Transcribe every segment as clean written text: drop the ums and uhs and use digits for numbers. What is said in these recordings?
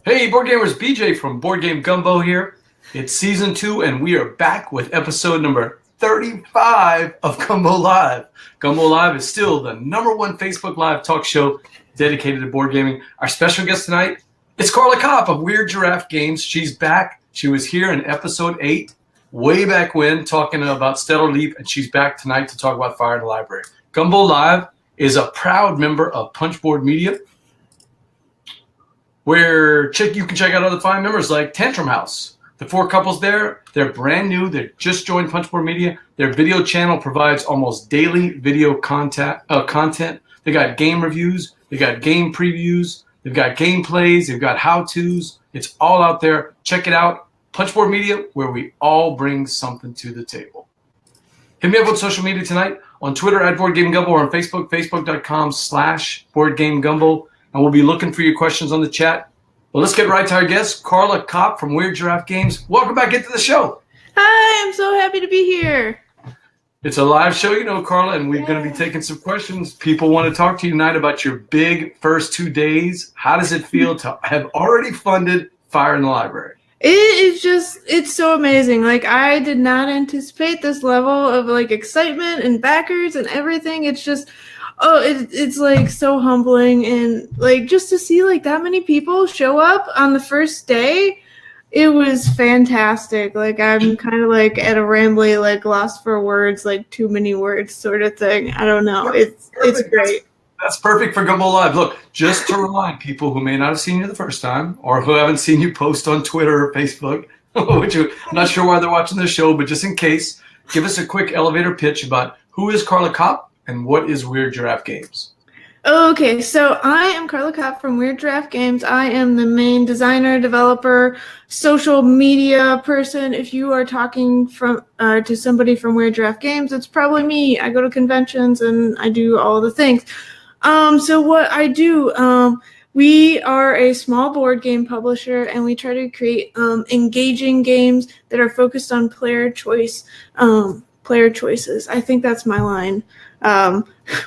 Hey, board gamers, BJ from Board Game Gumbo here. It's season 2, and we are back with episode number 35 of Gumbo Live. Gumbo Live is still the #1 Facebook Live talk show dedicated to board gaming. Our special guest tonight is Carla Kopp of Weird Giraffe Games. She's back. She was here in episode 8, way back when, talking about Stellar Leap, and she's back tonight to talk about Fire in the Library. Gumbo Live is a proud member of Punchboard Media, where you can check out other fine members like Tantrum House. The 4 couples there, they're brand new. They just joined Punchboard Media. Their video channel provides almost daily video content. They got game reviews. They got game previews. They've got gameplays. They've got how-tos. It's all out there. Check it out. Punchboard Media, where we all bring something to the table. Hit me up on social media tonight. On Twitter at Board Game Gumbo, or on Facebook, facebook.com/Board Game Gumbo. And we'll be looking for your questions on the chat. Well, let's get right to our guest, Carla Kopp from Weird Giraffe Games. Welcome back into the show. Hi, I'm so happy to be here. It's a live show, Carla, and we're going to be taking some questions. People want to talk to you tonight about your big first 2 days. How does it feel to have already funded Fire in the Library? It's so amazing. I did not anticipate this level of excitement and backers and everything. It's just... it's so humbling, and just to see that many people show up on the first day, it was fantastic. I'm kind of at a rambly, lost for words, too many words sort of thing. I don't know. It's great. That's perfect for Gumbo Live. Look, just to remind people who may not have seen you the first time, or who haven't seen you post on Twitter or Facebook, which I'm not sure why they're watching this show, but just in case, give us a quick elevator pitch about who is Carla Kopp and what is Weird Giraffe Games? Okay, so I am Carla Kopp from Weird Giraffe Games. I am the main designer, developer, social media person. If you are talking to somebody from Weird Giraffe Games, it's probably me. I go to conventions and I do all the things. So what I do, we are a small board game publisher, and we try to create engaging games that are focused on player choices. I think that's my line.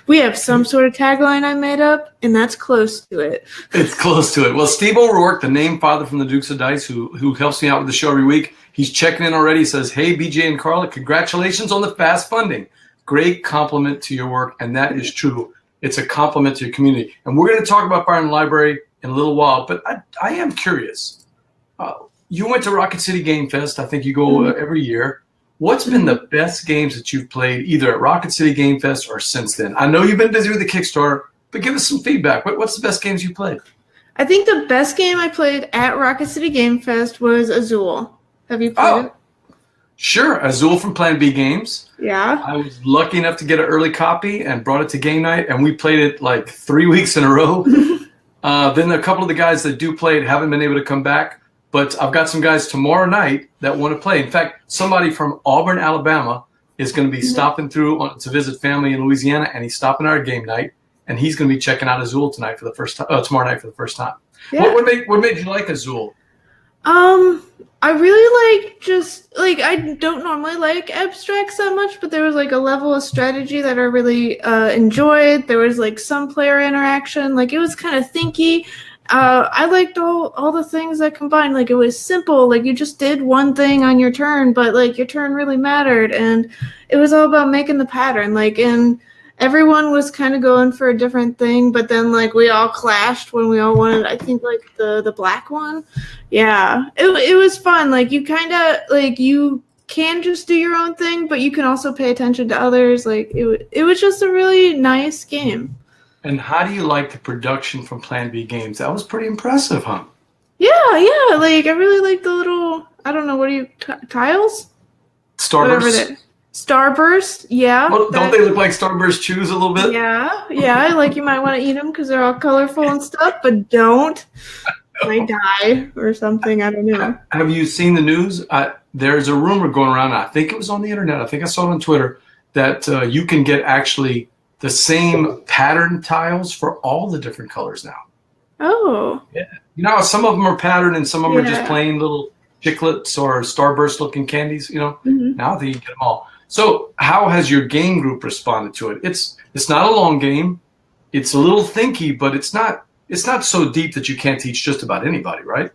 We have some sort of tagline I made up, and that's close to it. It's close to it. Well, Steve O'Rourke, the name father from the Dukes of Dice, who helps me out with the show every week, he's checking in already. He says, "Hey, BJ and Carla, congratulations on the fast funding. Great compliment to your work," and that is true. It's a compliment to your community. And we're going to talk about Fire in the Library in a little while, but I am curious. You went to Rocket City Game Fest. I think you go every year. What's been the best games that you've played either at Rocket City Game Fest or since then? I know you've been busy with the Kickstarter, but give us some feedback. What's the best games you played? I think the best game I played at Rocket City Game Fest was Azul. Have you played it? Sure. Azul from Plan B Games. Yeah. I was lucky enough to get an early copy and brought it to game night, and we played it 3 weeks in a row. Then a couple of the guys that do play it haven't been able to come back. But I've got some guys tomorrow night that want to play. In fact, somebody from Auburn, Alabama is going to be stopping through to visit family in Louisiana, and he's stopping our game night, and he's going to be checking out Azul tonight for the first time. Tomorrow night for the first time. Yeah. What made you like Azul? I really I don't normally like abstracts that much, but there was a level of strategy that I really enjoyed. There was some player interaction. It was kind of thinky. I liked all the things that combined. It was simple. You just did one thing on your turn, but your turn really mattered, and it was all about making the pattern. And everyone was kind of going for a different thing, but then we all clashed when we all wanted. I think the black one. Yeah, it was fun. You kind of you can just do your own thing, but you can also pay attention to others. It was just a really nice game. And how do you like the production from Plan B Games? That was pretty impressive, huh? Yeah. I really like the little, I don't know, what are you, tiles? Starburst? Starburst, yeah. Well, don't they look like Starburst chews a little bit? Yeah. You might want to eat them because they're all colorful and stuff, but don't. Might die or something, I don't know. Have you seen the news? There's a rumor going around, I think it was on the internet, I think I saw it on Twitter, that you can get actually the same pattern tiles for all the different colors now. Oh. Yeah. Some of them are patterned and some of them are just plain little chiclets or Starburst looking candies, Now that you get them all. So how has your game group responded to it? It's not a long game. It's a little thinky, but it's not it's not so deep that you can't teach just about anybody, right?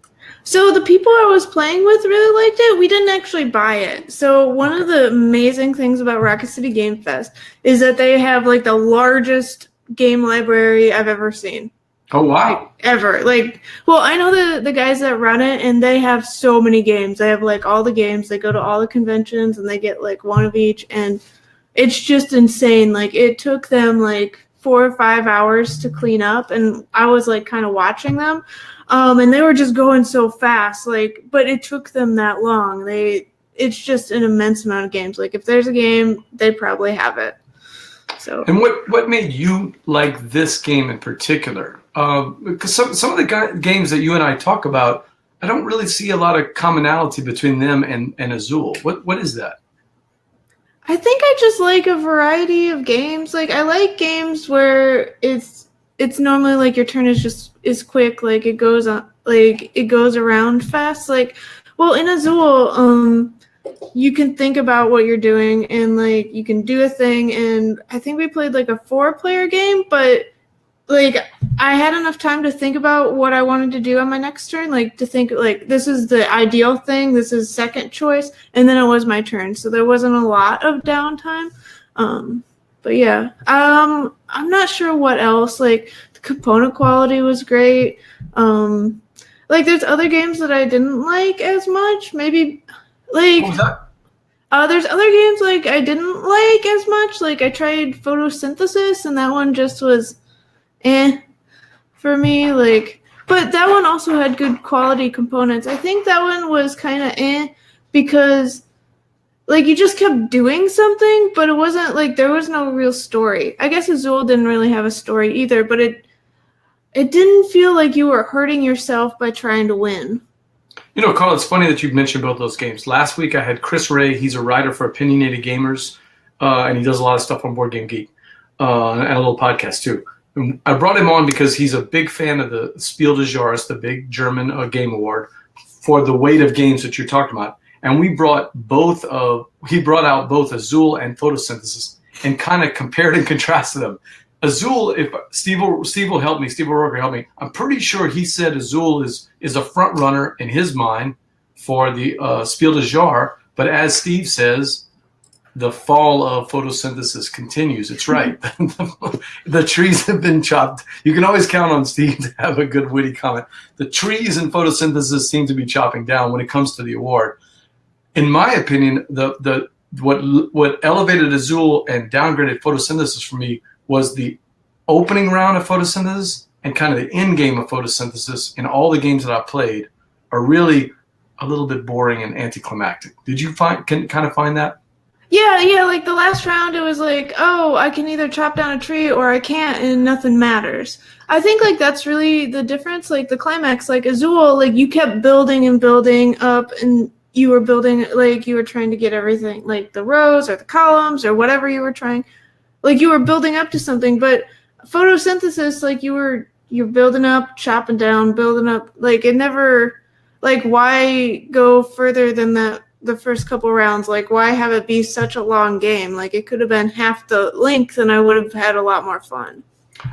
So the people I was playing with really liked it. We didn't actually buy it. So one of the amazing things about Rocket City Game Fest is that they have like the largest game library I've ever seen. Oh, wow. Like, ever. Like, well, I know the guys that run it, and they have so many games. They have like all the games. They go to all the conventions, and they get like one of each, and it's just insane. Like, it took them like 4 or 5 hours to clean up, and I was like kind of watching them. And they were just going so fast, like, but it took them that long. It's just an immense amount of games. Like, if there's a game, they probably have it. So. And what made you like this game in particular? Because some of the games that you and I talk about, I don't really see a lot of commonality between them and Azul. What is that? I think I just like a variety of games. Like, I like games where it's normally like your turn is quick, like it goes on, like it goes around fast. Like, well, in Azul, you can think about what you're doing and like you can do a thing. And I think we played like a 4-player game, but like I had enough time to think about what I wanted to do on my next turn, like to think like this is the ideal thing, this is second choice, and then it was my turn. So there wasn't a lot of downtime. But yeah, I'm not sure what else. Like, the component quality was great. Like, there's other games that I didn't like as much. Maybe, like, what was that? There's other games, like, I didn't like as much. Like, I tried photosynthesis, and that one just was for me. Like, but that one also had good quality components. I think that one was kind of because like you just kept doing something, but it wasn't like there was no real story. I guess Azul didn't really have a story either, but it didn't feel like you were hurting yourself by trying to win. You know, Carl, it's funny that you've mentioned both those games. Last week I had Chris Ray. He's a writer for Opinionated Gamers, and he does a lot of stuff on Board Game Geek and a little podcast too. And I brought him on because he's a big fan of the Spiel des Jahres, the big German game award, for the weight of games that you're talking about. And he brought out both Azul and photosynthesis and kind of compared and contrasted them. Azul, if Steve will help me, Steve O'Rourke will help me, I'm pretty sure he said Azul is a front runner in his mind for the Spiel des Jahres, but as Steve says, the fall of photosynthesis continues. It's right. The trees have been chopped. You can always count on Steve to have a good witty comment. The trees and photosynthesis seem to be chopping down when it comes to the award. In my opinion, what elevated Azul and downgraded photosynthesis for me was the opening round of photosynthesis and kind of the end game of photosynthesis in all the games that I played are really a little bit boring and anticlimactic. Did you kind of find that? Yeah, like the last round, it was like, oh, I can either chop down a tree or I can't, and nothing matters. I think like that's really the difference. Like the climax, like Azul, like you kept building and building up, and you were building, like you were trying to get everything, like the rows or the columns or whatever you were trying, like you were building up to something. But photosynthesis, like you're building up, chopping down, building up, like it never, like why go further than that? The first couple rounds, like why have it be such a long game? Like it could have been half the length and I would have had a lot more fun.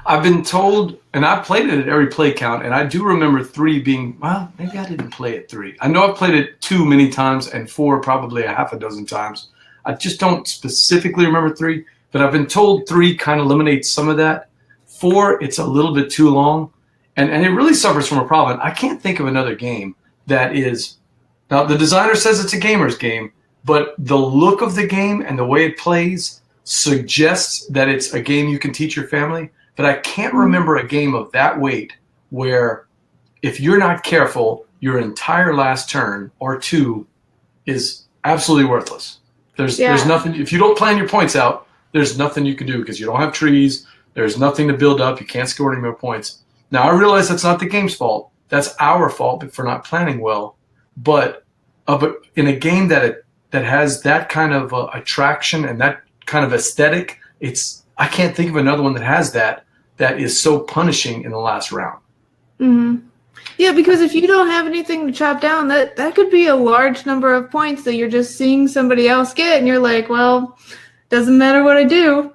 I've been told, and I played it at every play count, and I do remember 3 being, well, maybe I didn't play it 3. I know I've played it 2 many times and 4 probably a half a dozen times. I just don't specifically remember 3, but I've been told 3 kind of eliminates some of that. 4, it's a little bit too long, and it really suffers from a problem. I can't think of another game that is. Now, the designer says it's a gamer's game, but the look of the game and the way it plays suggests that it's a game you can teach your family. But I can't remember a game of that weight where if you're not careful, your entire last turn or 2 is absolutely worthless. There's nothing. If you don't plan your points out, there's nothing you can do because you don't have trees. There's nothing to build up. You can't score any more points. Now, I realize that's not the game's fault. That's our fault for not planning well. But in a game that has that kind of attraction and that kind of aesthetic, I can't think of another one that has that is so punishing in the last round. Mm-hmm. Yeah, because if you don't have anything to chop down, that could be a large number of points that you're just seeing somebody else get, and you're like, well, doesn't matter what I do.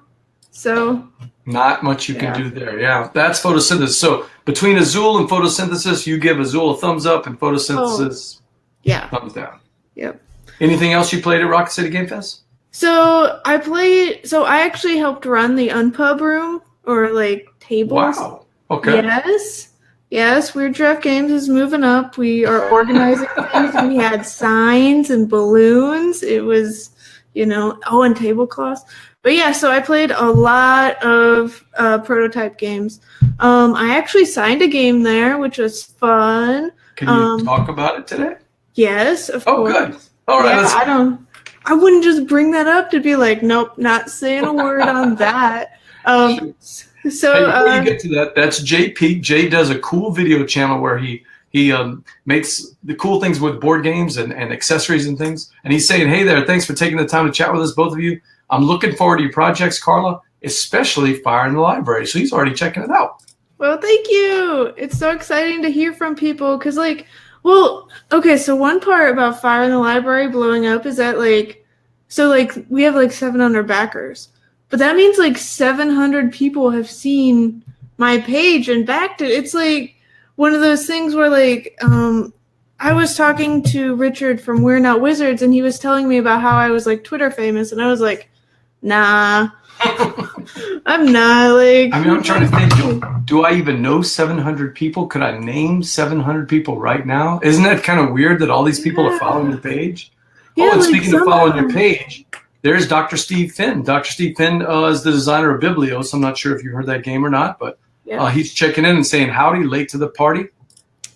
So not much you can do there. Yeah, that's photosynthesis. So between Azul and photosynthesis, you give Azul a thumbs up and photosynthesis thumbs down. Yep. Anything else you played at Rocket City Game Fest? So I actually helped run the Unpub room, or like tables. Wow. Okay. Yes, Weird Giraffe Games is moving up. We are organizing things. We had signs and balloons. It was, and tablecloths. But yeah, so I played a lot of prototype games. I actually signed a game there, which was fun. Can you talk about it today? Yes, of course. Oh, good. All right. Yeah, I wouldn't just bring that up to be like, nope, not saying a word on that. So before you get to that, that's JP. Jay does a cool video channel where he makes the cool things with board games and accessories and things. And he's saying, hey there, thanks for taking the time to chat with us, both of you. I'm looking forward to your projects, Carla, especially Fire in the Library. So he's already checking it out. Well, thank you. It's so exciting to hear from people because, so one part about Fire in the Library blowing up is that, we have, 700 backers. But that means, 700 people have seen my page and backed it. It's, one of those things where, I was talking to Richard from We're Not Wizards, and he was telling me about how I was, Twitter famous, and I was like, nah, I'm not, I'm trying to think, do I even know 700 people? Could I name 700 people right now? Isn't that kind of weird that all these people are following the page? Yeah, and speaking of following your page, there's Dr. Steve Finn. Dr. Steve Finn is the designer of Biblios. I'm not sure if you heard that game or not, but he's checking in and saying howdy, late to the party.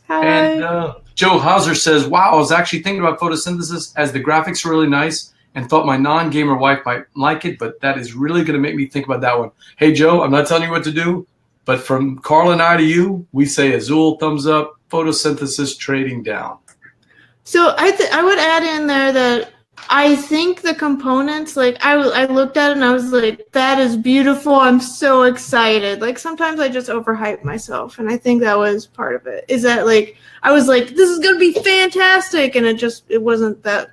Hi. And Joe Hauser says, wow, I was actually thinking about photosynthesis as the graphics are really nice and thought my non-gamer wife might like it, but that is really going to make me think about that one. Hey, Joe, I'm not telling you what to do, but from Carl and I to you, we say Azul, thumbs up, photosynthesis, trading down. So I would add in there that I think the components, I looked at it and I was like, that is beautiful. I'm so excited. Sometimes I just overhype myself. And I think that was part of it. Is that I was like, this is going to be fantastic. And it wasn't that.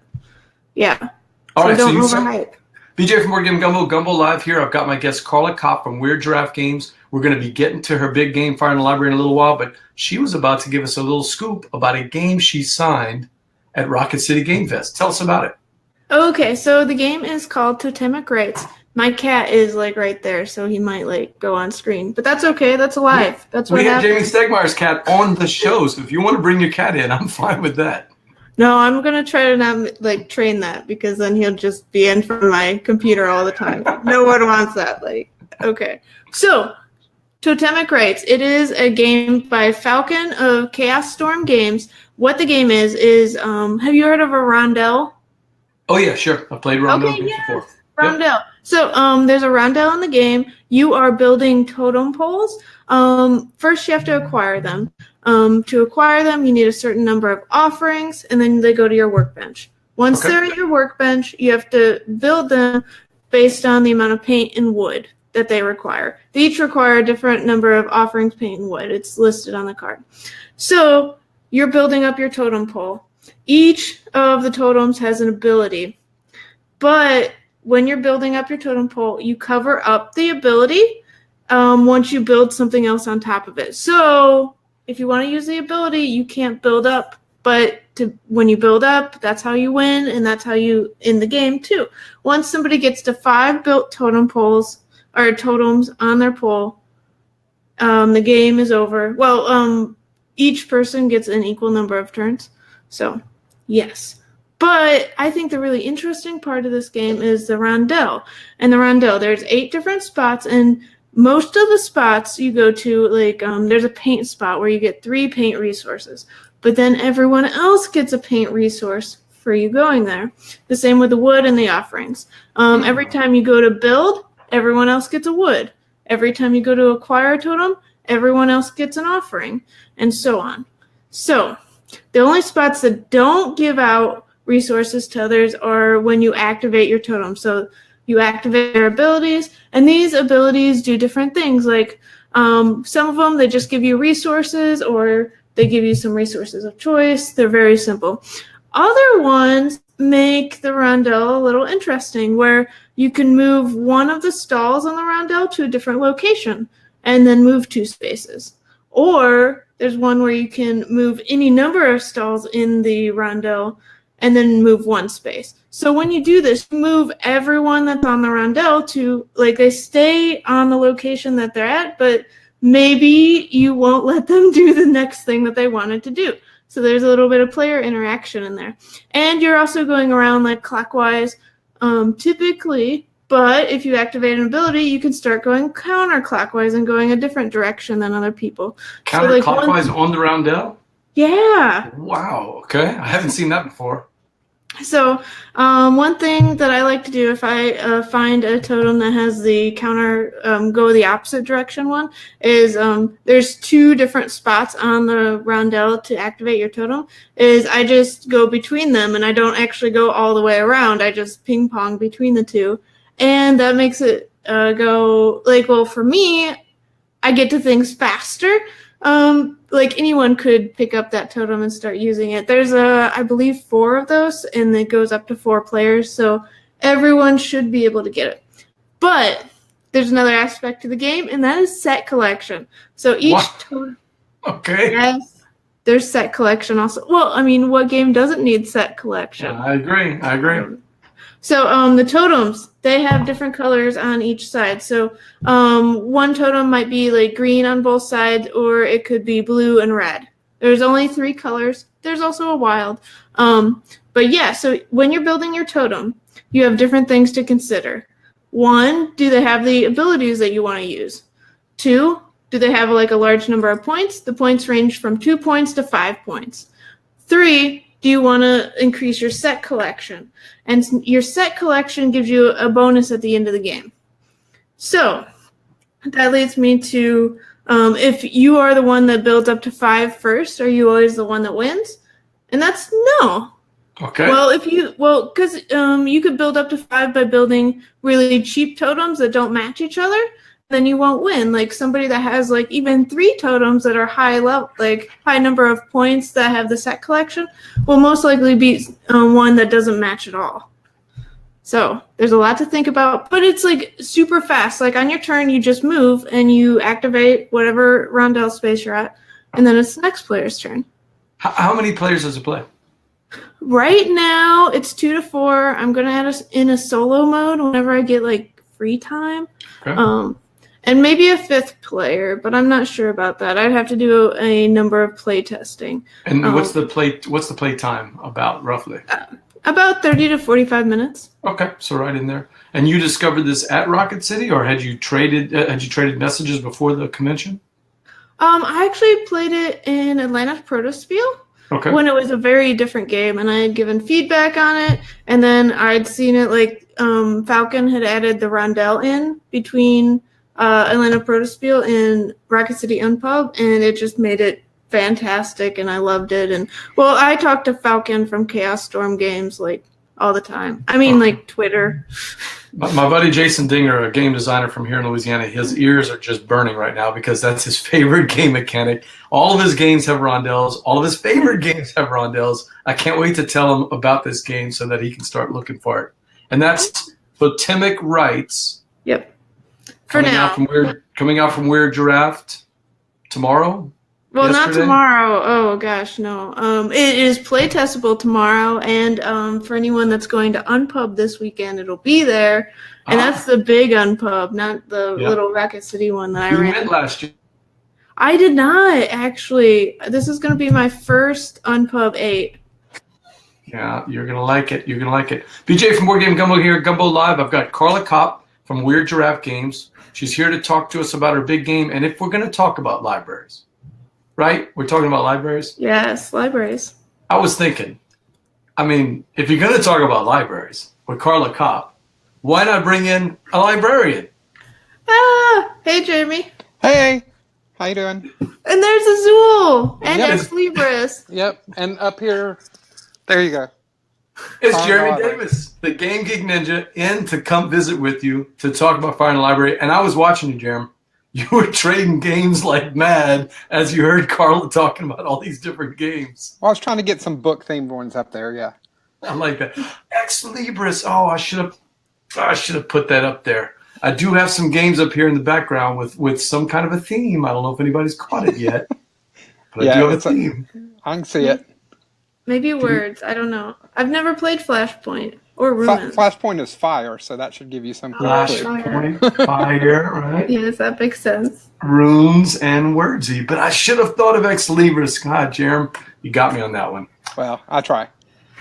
Yeah. All right. Don't overhype. BJ from Board Game Gumbo live here. I've got my guest Carla Kopp from Weird Giraffe Games. We're going to be getting to her big game, Fire in the Library, in a little while. But she was about to give us a little scoop about a game she signed at Rocket City Game Fest. Tell us about it. Okay, so the game is called Totemic Rights. My cat is right there, so he might go on screen, but that's okay. That's alive. That's what happens. We have Jamie Stegmeyer's cat on the show, so if you want to bring your cat in, I'm fine with that. No, I'm gonna try to not train that because then he'll just be in front of my computer all the time. No one wants that. Okay, so Totemic Rights. It is a game by Falcon of Chaos Storm Games. What the game is have you heard of a rondelle? Oh, yeah, sure. I've played Rondell games before. Rondell. Yep. So there's a Rondell in the game. You are building totem poles. First, you have to acquire them. To acquire them, you need a certain number of offerings, and then they go to your workbench. Once they're at your workbench, you have to build them based on the amount of paint and wood that they require. They each require a different number of offerings, paint, and wood. It's listed on the card. So you're building up your totem pole. Each of the totems has an ability, but when you're building up your totem pole, you cover up the ability once you build something else on top of it. So if you want to use the ability, you can't build up, but when you build up, that's how you win, and that's how you end the game too. Once somebody gets to 5 built totem poles or totems on their pole, the game is over. Well, each person gets an equal number of turns. So, yes. But I think the really interesting part of this game is the rondelle. And the rondelle, there's 8 different spots, and most of the spots you go to, there's a paint spot where you get 3 paint resources. But then everyone else gets a paint resource for you going there. The same with the wood and the offerings. Every time you go to build, everyone else gets a wood. Every time you go to acquire a totem, everyone else gets an offering, and so on. So, the only spots that don't give out resources to others are when you activate your totem. So you activate their abilities, and these abilities do different things. Some of them, they just give you resources, or they give you some resources of choice. They're very simple. Other ones make the rondelle a little interesting, where you can move one of the stalls on the rondelle to a different location and then move 2 spaces. Or there's one where you can move any number of stalls in the rondel and then move one space. So when you do this, you move everyone that's on the rondel to, like, they stay on the location that they're at, but maybe you won't let them do the next thing that they wanted to do. So there's a little bit of player interaction in there. And you're also going around like clockwise, typically, but if you activate an ability, you can start going counterclockwise and going a different direction than other people. Counterclockwise so, like, on the roundel? Yeah. Wow, okay. I haven't seen that before. So one thing that I like to do if I find a totem that has the counter go the opposite direction one is there's 2 different spots on the roundel to activate your totem, is I just go between them and I don't actually go all the way around. I just ping pong between the 2, and that makes it go like, well, for me, I get to things faster. Like anyone could pick up that totem and start using it. There's I believe 4 of those, and it goes up to 4 players, so everyone should be able to get it. But there's another aspect to the game, and that is set collection. So each totem. Okay. Yes, there's set collection also. Well, I mean, what game doesn't need set collection? Yeah, I agree. So the totems, they have different colors on each side. So one totem might be like green on both sides, or it could be blue and red. There's only 3 colors. There's also a wild. But yeah, so when you're building your totem, you have different things to consider. 1, do they have the abilities that you want to use? 2, do they have like a large number of points? The points range from 2 points to 5 points. 3, do you want to increase your set collection? And your set collection gives you a bonus at the end of the game. So that leads me to, if you are the one that builds up to 5 first, are you always the one that wins? And that's no. Okay. Well, because you could build up to 5 by building really cheap totems that don't match each other. Then you won't win. Like somebody that has like even 3 totems that are high level, like high number of points that have the set collection, will most likely beat one that doesn't match at all. So there's a lot to think about, but it's like super fast. Like on your turn, you just move and you activate whatever rondel space you're at, and then it's the next player's turn. How many players does it play? Right now, it's 2 to 4. I'm gonna add us in a solo mode whenever I get like free time. Okay. And maybe a 5th player, but I'm not sure about that. I'd have to do a number of play testing. And what's the play time about roughly? About 30 to 45 minutes. Okay, so right in there. And you discovered this at Rocket City, or had you traded messages before the convention? I actually played it in Atlanta Protospiel. Okay. When it was a very different game, and I had given feedback on it, and then I'd seen it like Falcon had added the rondel in between Atlanta Protospiel and Rocket City Unpub, and it just made it fantastic, and I loved it. And well, I talked to Falcon from Chaos Storm Games like all the time. I mean, like Twitter. My buddy Jason Dinger, a game designer from here in Louisiana, his ears are just burning right now because that's his favorite game mechanic. All of his games have rondels. All of his favorite games have rondels. I can't wait to tell him about this game so that he can start looking for it. And that's Totemic Rights. Yep. Coming out from Weird Giraffe tomorrow? Well, yesterday? Not tomorrow. Oh, gosh, no. It is playtestable tomorrow, and for anyone that's going to Unpub this weekend, it'll be there. And that's the big Unpub, not the little Rocket City one that I ran. You went last year. I did not, actually. This is going to be my first Unpub 8. Yeah, you're going to like it. You're going to like it. BJ from Board Game Gumbo here, Gumbo Live. I've got Carla Kopp from Weird Giraffe Games. She's here to talk to us about her big game. And if we're going to talk about libraries, right? We're talking about libraries? Yes, libraries. I was thinking, I mean, if you're going to talk about libraries with Carla Kopp, why not bring in a librarian? Hey, Jamie. Hey, how you doing? And there's Azul and Ex Libris. Yep, and up here, there you go. It's Jeremy Davis, the Game Geek Ninja, in to come visit with you to talk about Fire in the Library. And I was watching you, Jeremy. You were trading games like mad as you heard Carla talking about all these different games. Well, I was trying to get some book-themed ones up there, yeah. I like that. Ex Libris. Oh, I should have put that up there. I do have some games up here in the background with some kind of a theme. I don't know if anybody's caught it yet, but I do have a theme. I can see it. Maybe words. I don't know. I've never played Flashpoint or Ruins. Flashpoint is fire, so that should give you some clue. Flashpoint, fire, right? Yes, that makes sense. Runes and wordsy. But I should have thought of Ex Libris. God, Jeremy, you got me on that one. Well, I try.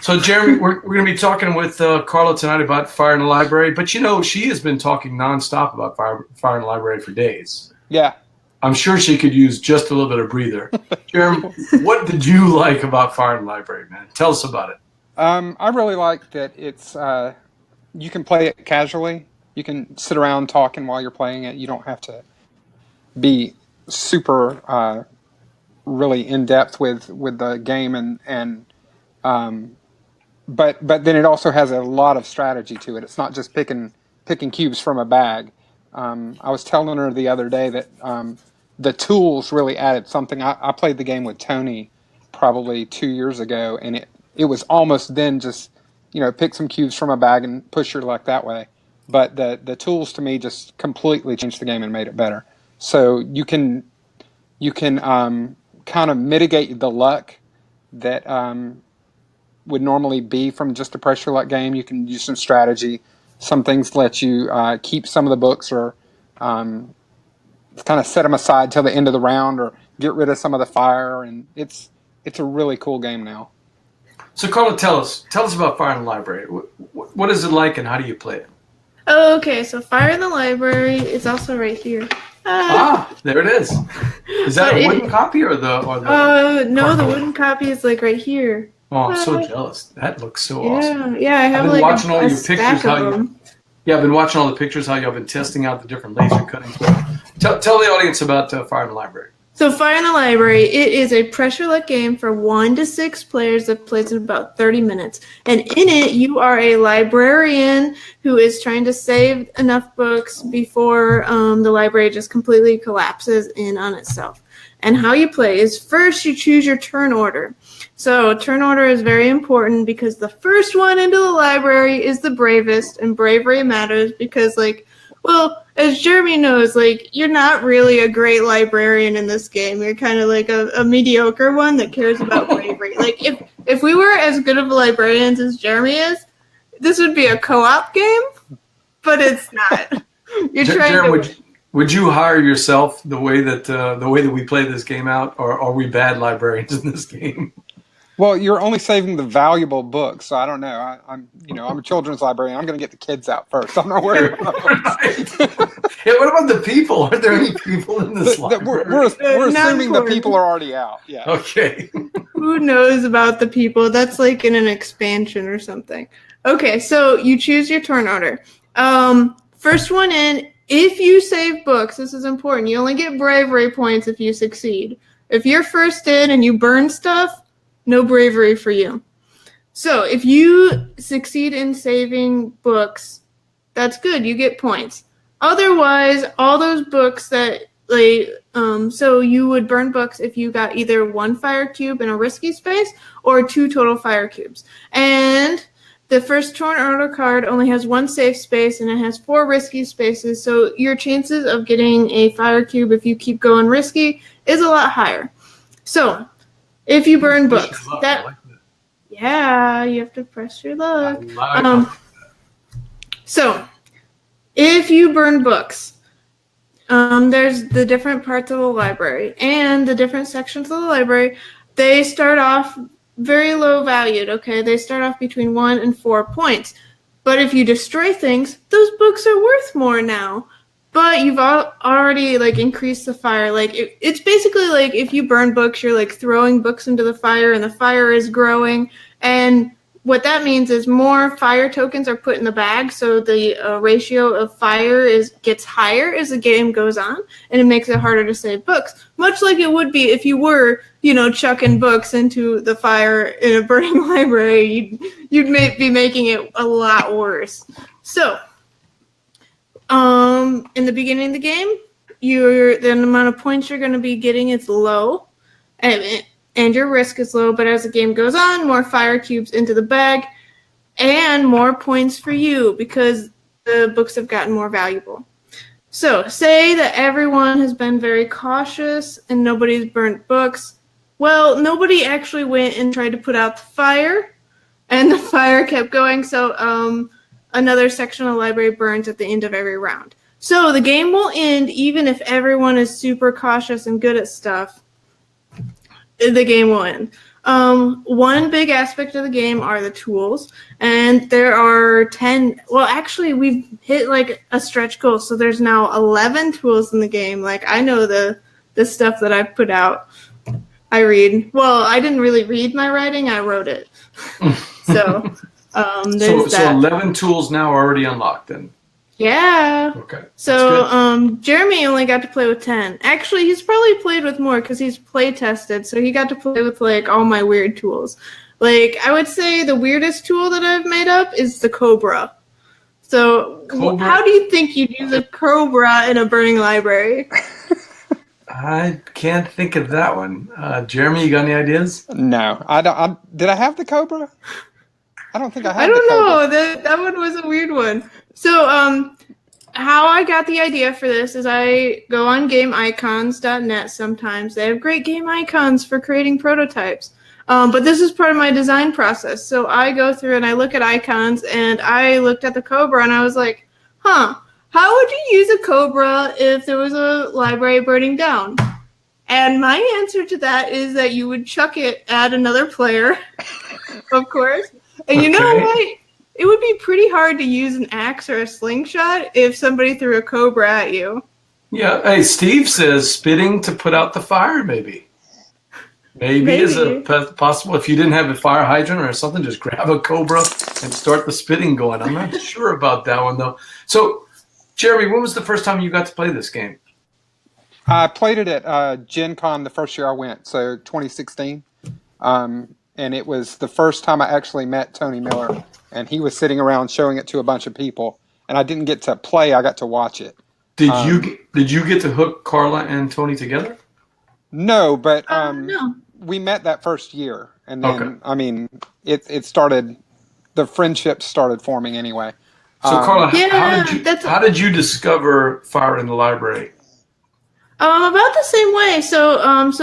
So, Jeremy, we're going to be talking with Carla tonight about Fire in the Library. But, she has been talking nonstop about Fire in the Library for days. Yeah. I'm sure she could use just a little bit of breather. Jeremy, what did you like about Fire in the Library, man? Tell us about it. I really like that it's you can play it casually. You can sit around talking while you're playing it. You don't have to be super really in depth with the game but then it also has a lot of strategy to it. It's not just picking cubes from a bag. I was telling her the other day that the tools really added something. I played the game with Tony probably 2 years ago, and it was almost then just, pick some cubes from a bag and push your luck that way. But the tools to me just completely changed the game and made it better. So you can kind of mitigate the luck that would normally be from just a pressure luck game. You can use some strategy. Some things let you keep some of the books or kind of set them aside till the end of the round or get rid of some of the fire. And it's a really cool game now. So, Carla, tell us about Fire in the Library. What is it like, and how do you play it? Oh, okay. So, Fire in the Library is also right here. There it is. Is that a wooden copy or the? No, the wooden copy is like right here. Oh, I'm so jealous. That looks so awesome. Yeah, I have I've been watching all your pictures. I've been watching all the pictures. How you've been testing out the different laser cuttings. Tell the audience about Fire in the Library. So Fire in the Library, it is a pressure luck game for 1 to 6 players that plays in about 30 minutes. And in it, you are a librarian who is trying to save enough books before the library just completely collapses in on itself. And how you play is first you choose your turn order. So turn order is very important because the first one into the library is the bravest, and bravery matters because, as Jeremy knows, you're not really a great librarian in this game. You're kind of like a mediocre one that cares about bravery. If we were as good of librarians as Jeremy is, this would be a co-op game, but it's not. You're trying Jeremy, would you hire yourself the way that we play this game out, or are we bad librarians in this game? Well, you're only saving the valuable books, so I don't know. I'm a children's librarian. I'm going to get the kids out first. I'm not worried about books. Yeah, what about the people? Are there any people in this library? We're assuming the people are already out. Yeah. Okay. Who knows about the people? That's like in an expansion or something. Okay, so you choose your turn order. First one in. If you save books, this is important. You only get bravery points if you succeed. If you're first in and you burn stuff, no bravery for you. So if you succeed in saving books, that's good. You get points. Otherwise, all those books that so you would burn books if you got either 1 fire cube in a risky space or 2 total fire cubes. And the first turn order card only has 1 safe space and it has 4 risky spaces. So your chances of getting a fire cube if you keep going risky is a lot higher. So if you burn books, yeah, you have to press your luck. So if you burn books, there's the different parts of the library and the different sections of the library. They start off very low valued, okay? They start off between 1 and 4 points. But if you destroy things, those books are worth more now. But you've already increased the fire. It's basically if you burn books, you're throwing books into the fire, and the fire is growing. And what that means is more fire tokens are put in the bag, so the ratio of fire gets higher as the game goes on, and it makes it harder to save books. Much like it would be if you were, chucking books into the fire in a burning library, you'd be making it a lot worse. So, in the beginning of the game, the amount of points you're going to be getting is low, and your risk is low, but as the game goes on, more fire cubes into the bag, and more points for you, because the books have gotten more valuable. So, say that everyone has been very cautious and nobody's burnt books. Well, nobody actually went and tried to put out the fire, and the fire kept going, so another section of the library burns at the end of every round. So the game will end even if everyone is super cautious and good at stuff. The game will end. One big aspect of the game are the tools, and there are 10. Well, actually, we've hit like a stretch goal, so there's now 11 tools in the game. Like, I know the stuff that I've put out. I read. Well, I didn't really read my writing. I wrote it. So there's that. So 11 tools now are already unlocked then. Yeah. Okay. So Jeremy only got to play with 10. Actually, he's probably played with more because he's play tested. So he got to play with like all my weird tools. Like, I would say the weirdest tool that I've made up is the Cobra. So how do you think you'd use a Cobra in a burning library? I can't think of that one. Jeremy, you got any ideas? No, I don't. Did I have the Cobra? I don't think I had. I don't know. That one was a weird one. So, how I got the idea for this is I go on GameIcons.net sometimes. They have great game icons for creating prototypes. But this is part of my design process. So I go through and I look at icons, and I looked at the Cobra, and I was like, how would you use a Cobra if there was a library burning down? And my answer to that is that you would chuck it at another player, of course. And you know what? It would be pretty hard to use an axe or a slingshot if somebody threw a Cobra at you. Yeah. Hey, Steve says spitting to put out the fire, maybe. Maybe is a possible. If you didn't have a fire hydrant or something, just grab a Cobra and start the spitting going. I'm not sure about that one, though. So, Jeremy, when was the first time you got to play this game? I played it at Gen Con the first year I went, so 2016. And it was the first time I actually met Tony Miller. And he was sitting around showing it to a bunch of people. And I didn't get to play, I got to watch it. Did you get to hook Carla and Tony together? No, but no. We met that first year. And then, I mean, it started, the friendship started forming anyway. So, Carla, how did you discover Fire in the Library? About the same way. So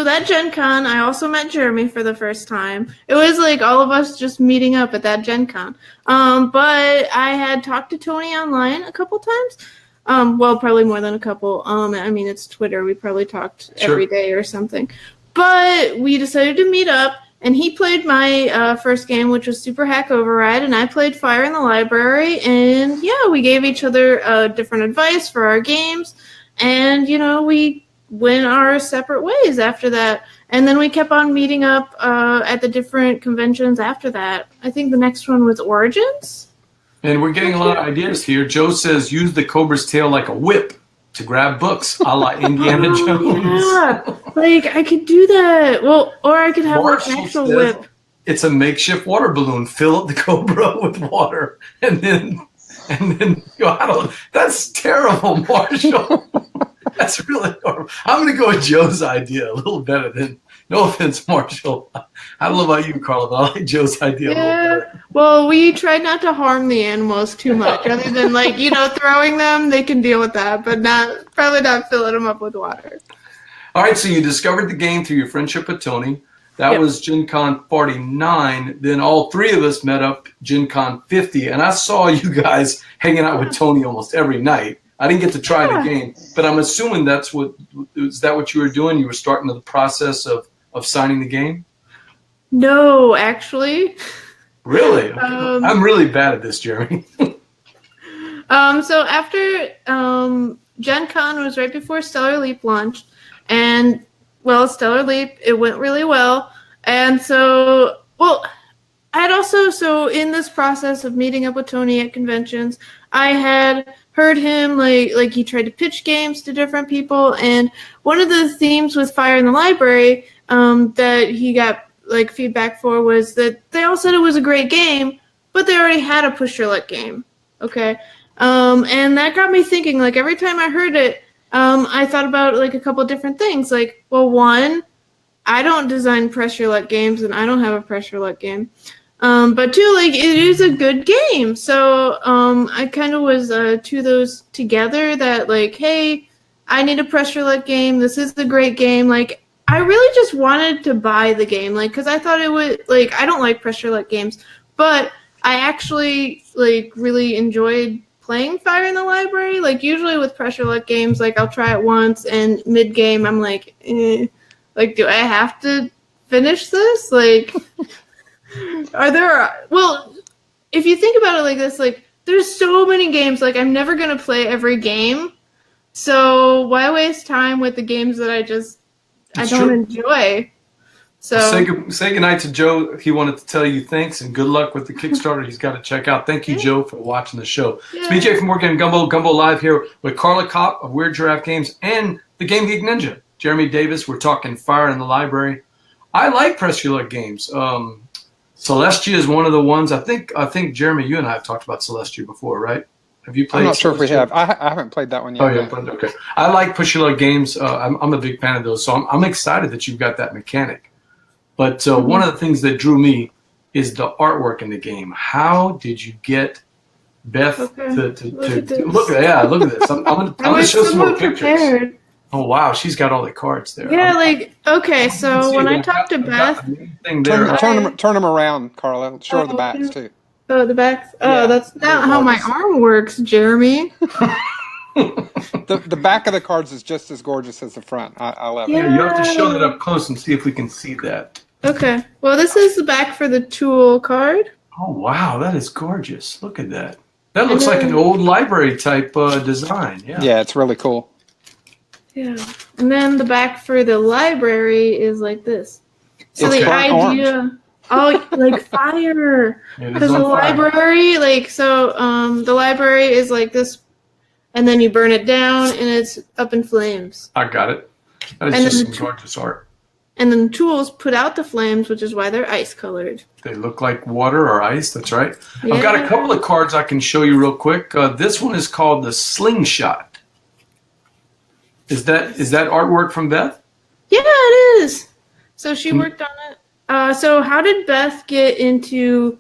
that Gen Con, I also met Jeremy for the first time. It was like all of us just meeting up at that Gen Con. But I had talked to Tony online a couple times. Well, probably more than a couple. I mean, it's Twitter. We probably talked every day or something. But we decided to meet up, and he played my first game, which was Super Hack Override, and I played Fire in the Library. And yeah, we gave each other different advice for our games. And, you know, we went our separate ways after that. And then we kept on meeting up at the different conventions after that. I think the next one was Origins. And we're getting a lot of ideas here. Joe says use the Cobra's tail like a whip to grab books, a la Indiana Jones. Yeah, like I could do that. Well, or I could have like an actual whip. It's a makeshift water balloon. Fill up the Cobra with water, and then that's terrible, Marshall. That's really horrible. I'm going to go with Joe's idea a little better than. No offense, Marshall. I don't know about you, Carla, but I like Joe's idea a little better. Well, we tried not to harm the animals too much. Other than, like, throwing them, they can deal with that, but probably not filling them up with water. All right, so you discovered the game through your friendship with Tony. That was Gen Con 49. Then all three of us met up Gen Con 50, and I saw you guys hanging out with Tony almost every night. I didn't get to try the game, but I'm assuming is that what you were doing? You were starting the process of signing the game? No, actually. Really? Okay. I'm really bad at this, Jeremy. So after Gen Con was right before Stellar Leap launched, and Stellar Leap, it went really well. And so, so in this process of meeting up with Tony at conventions, I had heard him, like he tried to pitch games to different people, and one of the themes with Fire in the Library that he got feedback for was that they all said it was a great game, but they already had a push your luck game. Okay, and that got me thinking. Like every time I heard it, I thought about a couple of different things. One, I don't design press your luck games, and I don't have a press your luck game. But too, like, it is a good game. So I kind of was to those together that, like, hey, I need a pressure luck game. This is the great game. Like, I really just wanted to buy the game, like, because I thought it would, like, I don't like pressure luck games, but I actually, like, really enjoyed playing Fire in the Library. Like, usually with pressure luck games, like, I'll try it once, and mid-game, I'm like, like, do I have to finish this? Like... Well, if you think about it like this, like, there's so many games, like, I'm never going to play every game, so why waste time with the games that I don't enjoy? So say goodnight to Joe. He wanted to tell you thanks and good luck with the Kickstarter he's got to check out. Thank you, Joe, for watching the show. It's BJ from Weird Gumbo Live here with Carla Kopp of Weird Giraffe Games and the Game Geek Ninja, Jeremy Davis. We're talking Fire in the Library. I like press your luck games. Celestia is one of the ones. I think Jeremy, you and I have talked about Celestia before, right? Have you played? I'm not sure Celestia? if we have. I haven't played that one yet. Oh yeah, okay. I like push your luck games. I'm a big fan of those, so I'm excited that you've got that mechanic. But one of the things that drew me is the artwork in the game. How did you get Beth to look at this? I'm gonna show some more pictures. Prepared. Oh wow, she's got all the cards there. Yeah, okay. So when I talked to Beth, turn them around, Carla. Show her the backs too. Oh, the backs. Oh, yeah, that's not how my arm works, Jeremy. The back of the cards is just as gorgeous as the front. I love it. Yeah, you have to show that up close and see if we can see that. Okay. Well, this is the back for the tool card. Oh wow, that is gorgeous. Look at that. That looks like an old library type design. Yeah. Yeah, it's really cool. Yeah. And then the back for the library is like this. So it's the idea, orange. oh, like fire. Because the library, like, so the library is like this, and then you burn it down, and it's up in flames. I got it. That is just some gorgeous art. And then the tools put out the flames, which is why they're ice colored. They look like water or ice. That's right. Yeah. I've got a couple of cards I can show you real quick. This one is called the Slingshot. Is that artwork from Beth? Yeah, it is. So she worked on it. So how did Beth get into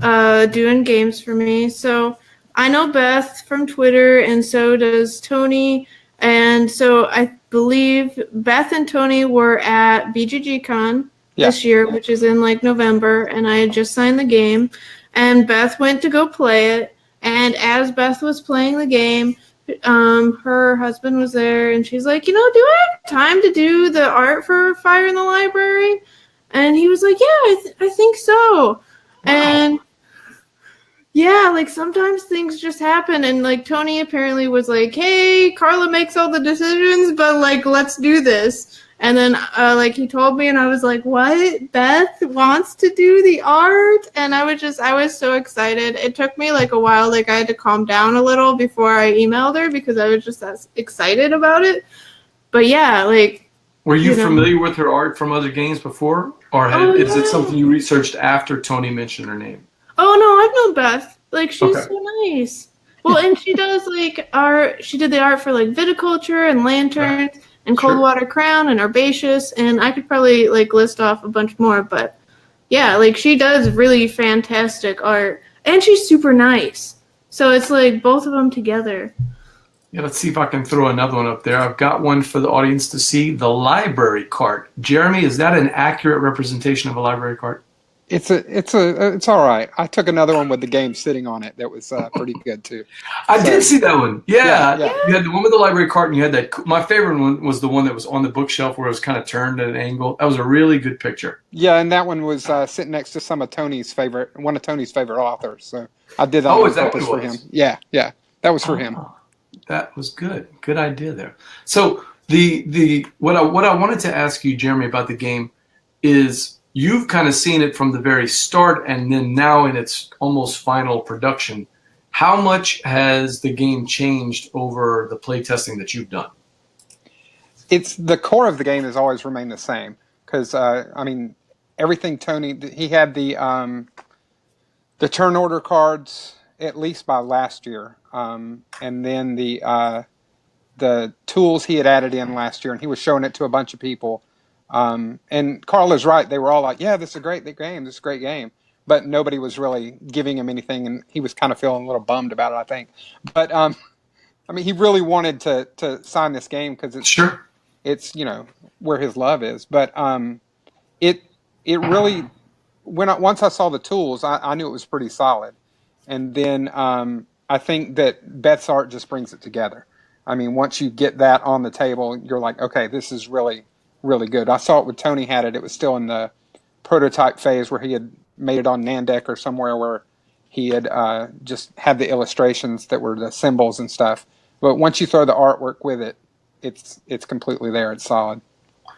doing games for me? So I know Beth from Twitter, and so does Tony. And so I believe Beth and Tony were at BGGCon this year, which is in like November, and I had just signed the game. And Beth went to go play it. And as Beth was playing the game, her husband was there, and she's like, do I have time to do the art for Fire in the Library? And he was like, yeah, I think so. Wow. And yeah, like sometimes things just happen, and like Tony apparently was like, hey, Carla makes all the decisions, but like let's do this. And then like he told me, and I was like, what? Beth wants to do the art? And I was so excited. It took me like a while. Like I had to calm down a little before I emailed her because I was just as excited about it. But yeah, like. Were you familiar with her art from other games before? Or is it something you researched after Tony mentioned her name? Oh no, I've known Beth. Like she's so nice. Well, and she does like art. She did the art for like viticulture and lanterns. Right. And Coldwater Crown and Herbaceous, and I could probably like list off a bunch more, but yeah, like she does really fantastic art, and she's super nice. So it's like both of them together. Yeah, let's see if I can throw another one up there. I've got one for the audience to see. The library cart. Jeremy, is that an accurate representation of a library cart? It's all right. I took another one with the game sitting on it that was pretty good too. I did see that one. Yeah. You had the one with the library cart, and you had that. My favorite one was the one that was on the bookshelf where it was kind of turned at an angle. That was a really good picture. Yeah, and that one was sitting next to one of Tony's favorite authors. So I did that on purpose for him. Yeah, that was for him. That was good. Good idea there. So the what I wanted to ask you, Jeremy, about the game is. You've kind of seen it from the very start and then now in its almost final production. How much has the game changed over the playtesting that you've done? It's the core of the game has always remained the same because, everything Tony, he had the turn order cards at least by last year. And then the tools he had added in last year, and he was showing it to a bunch of people. And Carla's right. They were all like, yeah, this is a great game. This is a great game. but nobody was really giving him anything, and he was kind of feeling a little bummed about it, I think. But I mean, he really wanted to sign this game because it's where his love is. But it really once I saw the tools, I knew it was pretty solid. And then I think that Beth's art just brings it together. I mean, once you get that on the table, you're like, okay, this is really, really good. I saw it when Tony had it. It was still in the prototype phase where he had made it on Nandeck or somewhere where he had just had the illustrations that were the symbols and stuff. But once you throw the artwork with it, it's completely there. It's solid.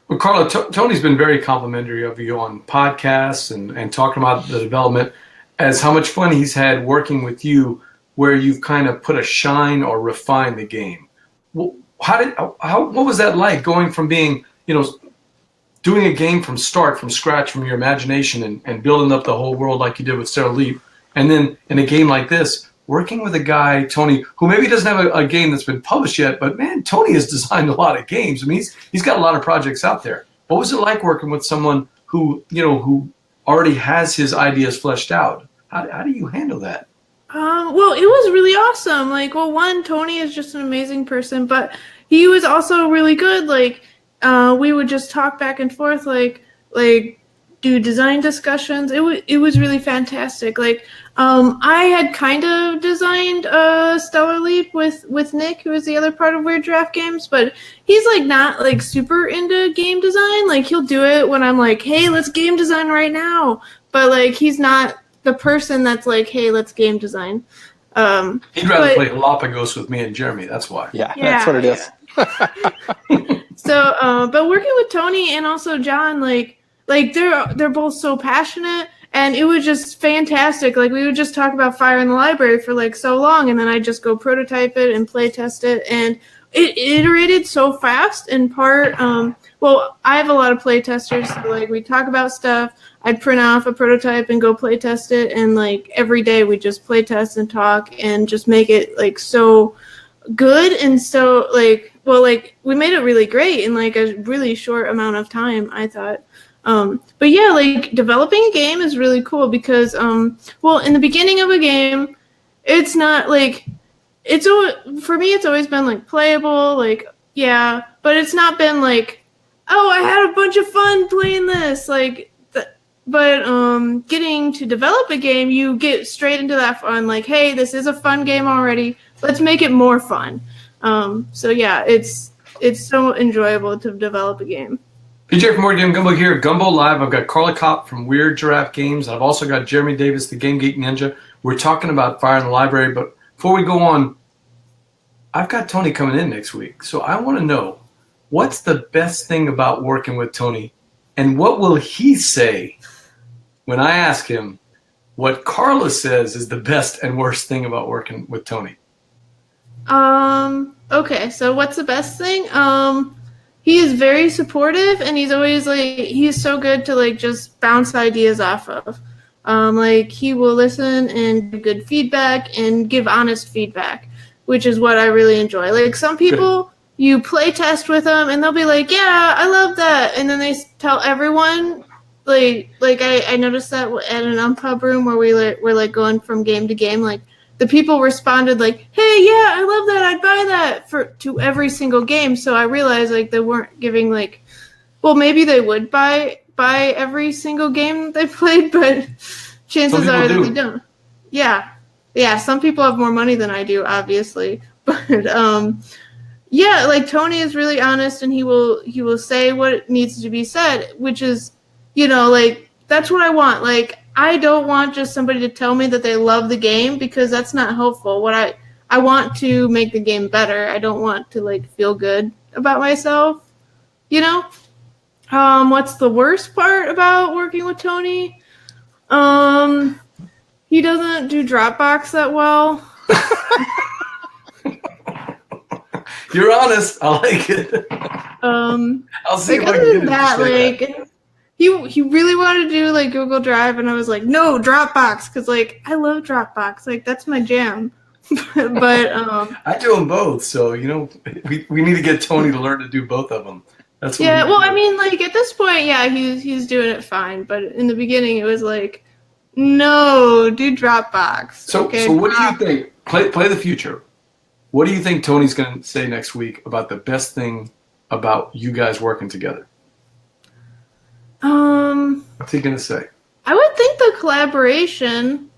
Well, Carla, Tony's been very complimentary of you on podcasts and talking about the development as how much fun he's had working with you where you've kind of put a shine or refined the game. Well, what was that like going from being, doing a game from scratch, from your imagination and building up the whole world like you did with Sarah Leap, and then in a game like this, working with a guy, Tony, who maybe doesn't have a game that's been published yet, but man, Tony has designed a lot of games. I mean, he's got a lot of projects out there. What was it like working with someone who already has his ideas fleshed out? How do you handle that? Well, it was really awesome. Like, well, one, Tony is just an amazing person, but he was also really good. Like, we would just talk back and forth, like do design discussions. It was really fantastic. Like, I had kind of designed Stellar Leap with Nick, who was the other part of Weird Giraffe Games, but he's like not like super into game design. Like, he'll do it when I'm like, hey, let's game design right now. But like, he's not the person that's like, hey, let's game design. He'd rather play Galapagos with me and Jeremy. That's why. Yeah, that's what it is. So, but working with Tony and also John, like they're both so passionate, and it was just fantastic. Like, we would just talk about Fire in the Library for like so long, and then I'd just go prototype it and play test it, and it iterated so fast. In part, well, I have a lot of play testers, so like we talk about stuff. I'd print off a prototype and go play test it, and like every day we just play test and talk and just make it like so good. And so like, well, like we made it really great in like a really short amount of time, I thought. But yeah, like developing a game is really cool because, well, in the beginning of a game, it's not like, for me, it's always been like playable, like, yeah, but it's not been like, oh, I had a bunch of fun playing this, like, but getting to develop a game, you get straight into that fun, like, hey, this is a fun game already, let's make it more fun. So yeah, it's so enjoyable to develop a game. PJ from Weird Game Gumbo here, Gumbo Live. I've got Carla Kopp from Weird Giraffe Games. I've also got Jeremy Davis, the Game Geek Ninja. We're talking about Fire in the Library, but before we go on, I've got Tony coming in next week. So I want to know, what's the best thing about working with Tony, and what will he say when I ask him what Carla says is the best and worst thing about working with Tony? Okay, so what's the best thing? He is very supportive, and he's always like, he's so good to like just bounce ideas off of. Like, he will listen and give good feedback and give honest feedback, which is what I really enjoy. Like, some people, you play test with them and they'll be like, yeah, I love that. And then they tell everyone, like I noticed that at an Unpub room where we're like going from game to game, like, the people responded like, hey, yeah, I love that, I'd buy that to every single game. So I realized like they weren't giving like, well, maybe they would buy every single game they played, but chances are that they don't. Yeah, some people have more money than I do, obviously. But yeah, like Tony is really honest, and he will say what needs to be said, which is, like, that's what I want. Like, I don't want just somebody to tell me that they love the game, because that's not helpful. What I want to make the game better. I don't want to like feel good about myself, What's the worst part about working with Tony? He doesn't do Dropbox that well. You're honest. I like it. I'll see if I can get that, like, He really wanted to do like Google Drive, and I was like, no, Dropbox, because like I love Dropbox, like that's my jam. But I do them both, so we need to get Tony to learn to do both of them. That's what I mean, like at this point, yeah, he's doing it fine. But in the beginning, it was like, No, do Dropbox. So what do you think? Play the future. What do you think Tony's going to say next week about the best thing about you guys working together? What's he going to say? I would think the collaboration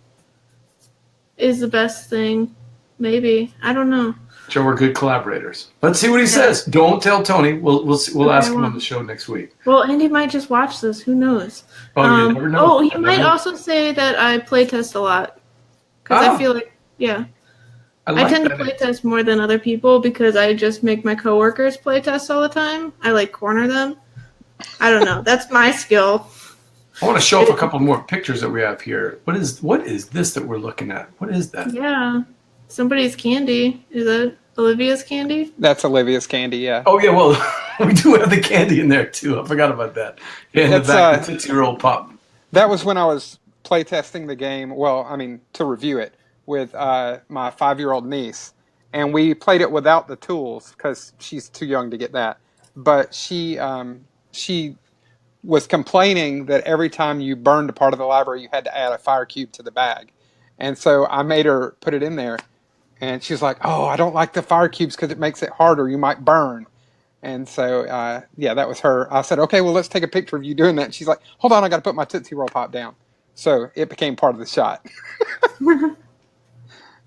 is the best thing. Maybe. I don't know. So we're good collaborators. Let's see what he says. Don't tell Tony. We'll ask him on the show next week. Well, Andy might just watch this. Who knows? Oh, you never know. Oh, he might also say that I playtest a lot. Because I feel like, I tend to playtest more than other people because I just make my coworkers playtest all the time. I like corner them. I don't know. That's my skill. I want to show off a couple more pictures that we have here. What is this that we're looking at? What is that? Yeah. Somebody's candy. Is that Olivia's candy? That's Olivia's candy, yeah. Oh, yeah, well, we do have the candy in there, too. I forgot about that. Yeah, in the back, the Tootsie Roll Pop. That was when I was playtesting the game, to review it, with my 5-year-old niece. And we played it without the tools, because she's too young to get that. But she was complaining that every time you burned a part of the library, you had to add a fire cube to the bag. And so I made her put it in there. And she's like, oh, I don't like the fire cubes because it makes it harder. You might burn. And so, that was her. I said, okay, well, let's take a picture of you doing that. And she's like, hold on, I got to put my Tootsie Roll Pop down. So it became part of the shot.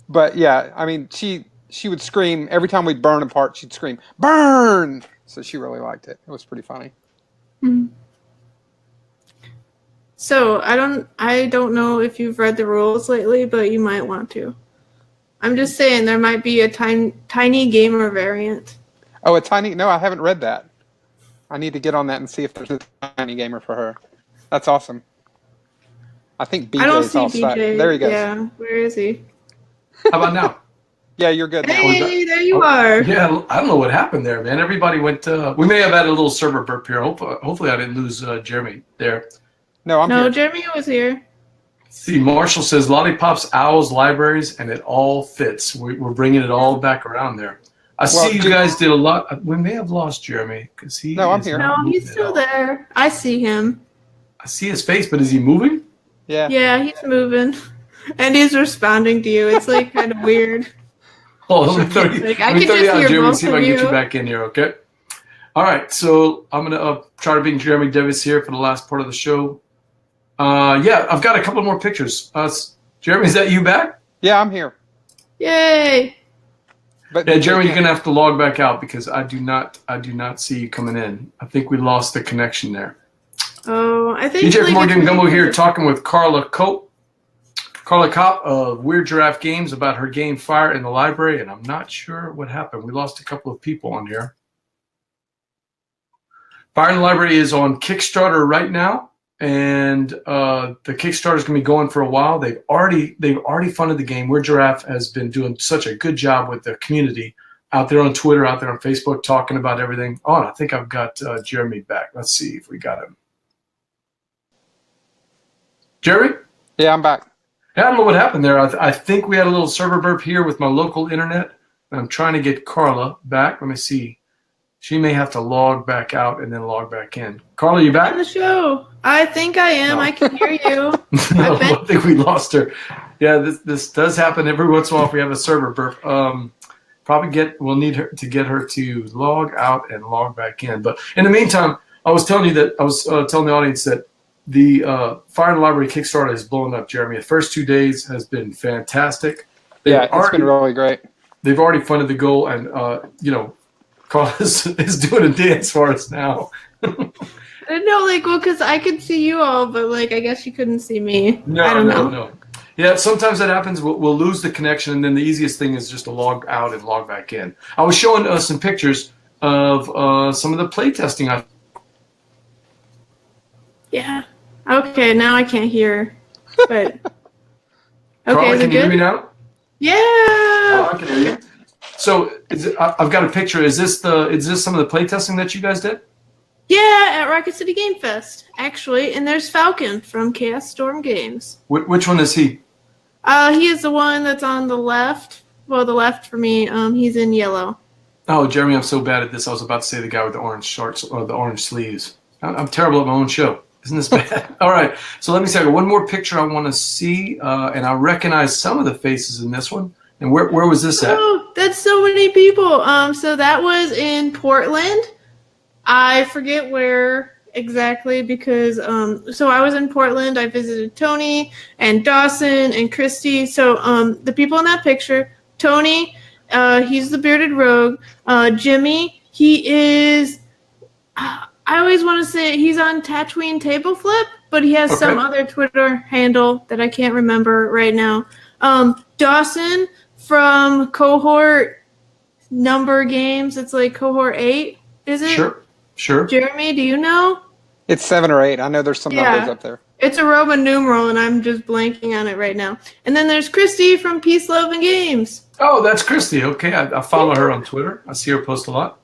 But, yeah, I mean, she would scream. Every time we'd burn a part, she'd scream, burn! So she really liked it. It was pretty funny. Mm-hmm. So I don't know if you've read the rules lately, but you might want to. I'm just saying there might be a tiny gamer variant. Oh, a tiny? No, I haven't read that. I need to get on that and see if there's a tiny gamer for her. That's awesome. I think BJ's all set. There he goes. Yeah, where is he? How about now? Yeah, you're good now. Hey, there you are. Yeah, I don't know what happened there, man. Everybody went. We may have had a little server burp here. Hopefully I didn't lose Jeremy there. No, I'm here. Jeremy was here. See, Marshall says lollipops, owls, libraries, and it all fits. We're bringing it all back around there. I see you guys did a lot. We may have lost Jeremy because he. No, I'm here. No, he's still there. I see him. I see his face, but is he moving? Yeah. Yeah, he's moving, and he's responding to you. It's like kind of weird. Oh, let me throw you out, Jeremy, and see if I can get you back in here, okay? All right, so I'm going to try to bring Jeremy Davis here for the last part of the show. I've got a couple more pictures. Jeremy, is that you back? Yeah, I'm here. Yay! But yeah, Jeremy, you're going to have to log back out because I do not see you coming in. I think we lost the connection there. Oh, I think DJ Morgan Gumbo here talking with Carla Kopp of Weird Giraffe Games about her game Fire in the Library, and I'm not sure what happened. We lost a couple of people on here. Fire in the Library is on Kickstarter right now, and the Kickstarter is going to be going for a while. They've already funded the game. Weird Giraffe has been doing such a good job with the community out there on Twitter, out there on Facebook, talking about everything. Oh, and I think I've got Jeremy back. Let's see if we got him. Jeremy? Yeah, I'm back. I don't know what happened there. I think we had a little server burp here with my local internet. I'm trying to get Carla back. Let me see. She may have to log back out and then log back in. Carla, you back? On the show. I think I am. No. I can hear you. No, I think we lost her. Yeah, this does happen every once in a while if we have a server burp. We'll need her to get her to log out and log back in. But in the meantime, I was telling the audience that the Fire in the Library Kickstarter is blowing up, Jeremy. The first 2 days has been fantastic. It's been really great. They've already funded the goal, and Carl is doing a dance for us now. No, because I could see you all, but I guess you couldn't see me. No. Yeah, sometimes that happens. We'll lose the connection, and then the easiest thing is just to log out and log back in. I was showing some pictures of some of the playtesting. Yeah. Okay, now I can't hear. But okay, Carla, can you hear me now? Yeah. Oh, I can hear you. So I've got a picture. Is this some of the playtesting that you guys did? Yeah, at Rocket City Game Fest, actually. And there's Falcon from Chaos Storm Games. Which one is he? He is the one that's on the left. Well, the left for me. He's in yellow. Oh, Jeremy, I'm so bad at this. I was about to say the guy with the orange shorts or the orange sleeves. I'm terrible at my own show. Isn't this bad? All right. So let me see. I got one more picture I want to see, and I recognize some of the faces in this one. And where was this at? Oh, that's so many people. So that was in Portland. I forget where exactly because so I was in Portland. I visited Tony and Dawson and Christy. So the people in that picture, Tony, he's the bearded rogue. Jimmy, he is. I always want to say he's on Tatooine Table Flip, but he has some other Twitter handle that I can't remember right now. Dawson from Cohort Number Games. It's like Cohort 8, is it? Sure. Jeremy, do you know? It's 7 or 8. I know there's some numbers up there. It's a Roman numeral, and I'm just blanking on it right now. And then there's Christy from Peace, Love, and Games. Oh, that's Christy. Okay, I follow her on Twitter. I see her post a lot.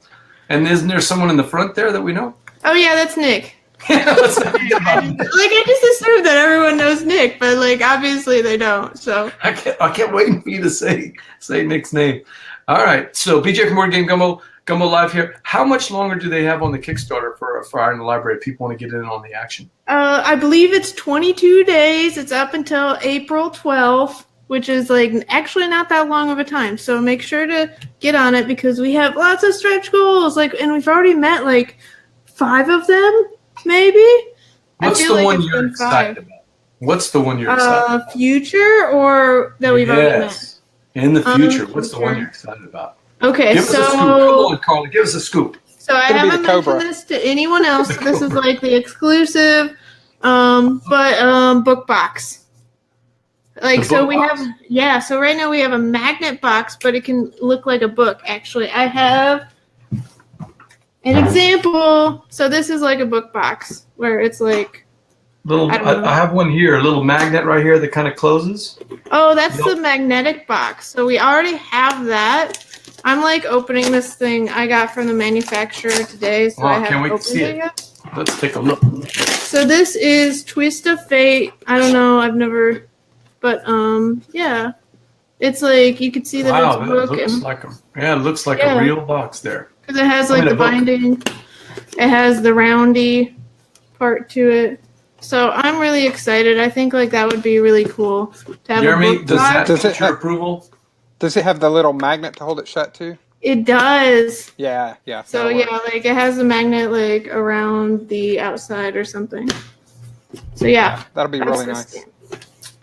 And isn't there someone in the front there that we know? Oh, yeah, that's Nick. Let's not forget about Nick. I just assumed that everyone knows Nick, but, obviously they don't, so. I can't wait for you to say Nick's name. All right, so BJ from Board Game Gumbo Live here. How much longer do they have on the Kickstarter for Fire in the Library if people want to get in on the action? I believe it's 22 days. It's up until April 12th, which is, actually not that long of a time. So make sure to get on it because we have lots of stretch goals, and we've already met, 5 of them, maybe? What's the one you're excited about? What's the one you're excited about? Future or that we've already met? In the future. What's the one you're excited about? Okay, give us a scoop. Come on, Carla. Give us a scoop. So I haven't mentioned this to anyone else. So this is the exclusive, book box. So we have, so right now we have a magnet box, but it can look like a book, actually. I have an example. So this is like a book box where it's little. I have one here, a little magnet right here that kind of closes. Oh, that's the magnetic box. So we already have that. I'm opening this thing I got from the manufacturer today. So I can't wait to see it. Yet. Let's take a look. So this is Twist of Fate. I don't know. I've never, but yeah. It's you could see that it's a book. It looks like a real box there. Because it has the binding. It has the roundy part to it. So I'm really excited. I think that would be really cool to have Jeremy, a book does it have approval? Does it have the little magnet to hold it shut too? It does. Yeah. So it has a magnet around the outside or something. So yeah. That'll be really nice.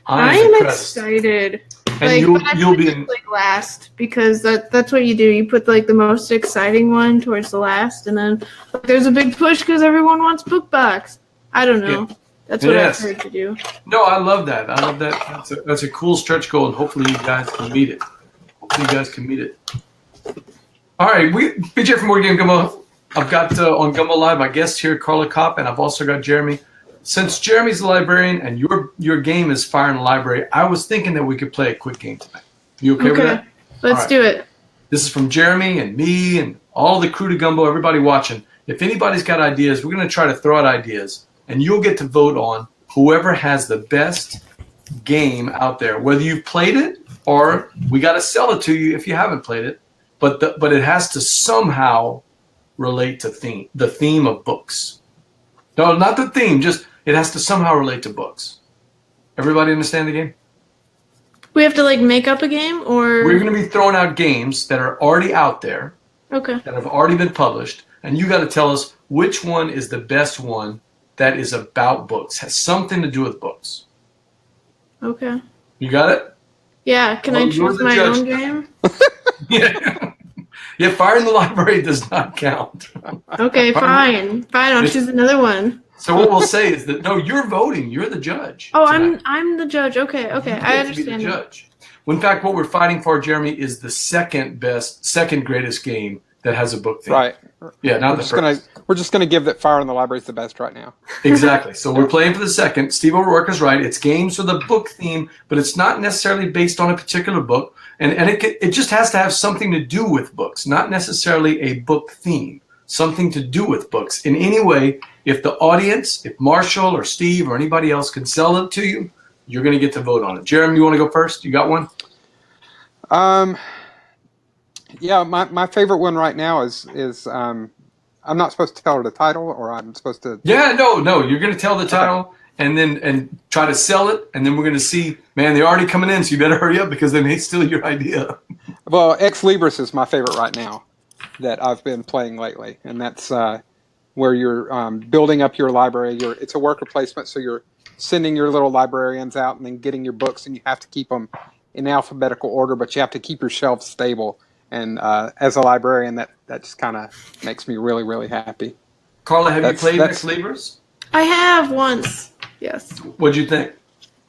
I am excited. And you'll be in last because that's what you do. You put the most exciting one towards the last, and then there's a big push because everyone wants book box. I don't know. Yeah. That's what I've heard to do. No, I love that. That's a cool stretch goal, and hopefully you guys can meet it. All right, BJ from Board Game Gumbo. I've got on Gumbo Live my guest here, Carla Kopp, and I've also got Jeremy. Since Jeremy's the librarian and your game is Fire in the Library, I was thinking that we could play a quick game tonight. You okay with that? Let's do it. This is from Jeremy and me and all the Krewe de Gumbo, everybody watching. If anybody's got ideas, we're going to try to throw out ideas, and you'll get to vote on whoever has the best game out there, whether you've played it or we got to sell it to you if you haven't played it. But it has to somehow relate to the theme of books. No, not the theme, just it has to somehow relate to books. Everybody understand the game? We have to make up a game, or we're going to be throwing out games that are already out there. Okay. That have already been published, and you got to tell us which one is the best one that is about books, has something to do with books. Okay. You got it? Yeah. Can I choose my own game? Yeah, Fire in the Library does not count. Okay, fine. I'll choose another one. So what we'll say is that no, you're voting. You're the judge. Oh, I'm the judge. Okay. I understand. To be the judge. Well, in fact, what we're fighting for, Jeremy, is the second greatest game that has a book theme. Right. Yeah. Not the first. We're just gonna give that Fire in the Library is the best right now. Exactly. So we're playing for the second. Steve O'Rourke is right. It's games with a book theme, but it's not necessarily based on a particular book. And it just has to have something to do with books, not necessarily a book theme, something to do with books. In any way, if the audience, if Marshall or Steve or anybody else can sell it to you, you're going to get to vote on it. Jeremy, you want to go first? You got one? Yeah, my favorite one right now is I'm not supposed to tell her the title, or I'm supposed to. Yeah, no. You're going to tell the title and try to sell it, and then we're going to see. Man, they're already coming in, so you better hurry up because they may steal your idea. Well, Ex Libris is my favorite right now that I've been playing lately, and that's where you're building up your library. It's a worker placement, so you're sending your little librarians out and then getting your books, and you have to keep them in alphabetical order, but you have to keep your shelves stable. And as a librarian, that just kind of makes me really, really happy. Carla, have you played Ex Libris? I have once. Yes. What'd you think?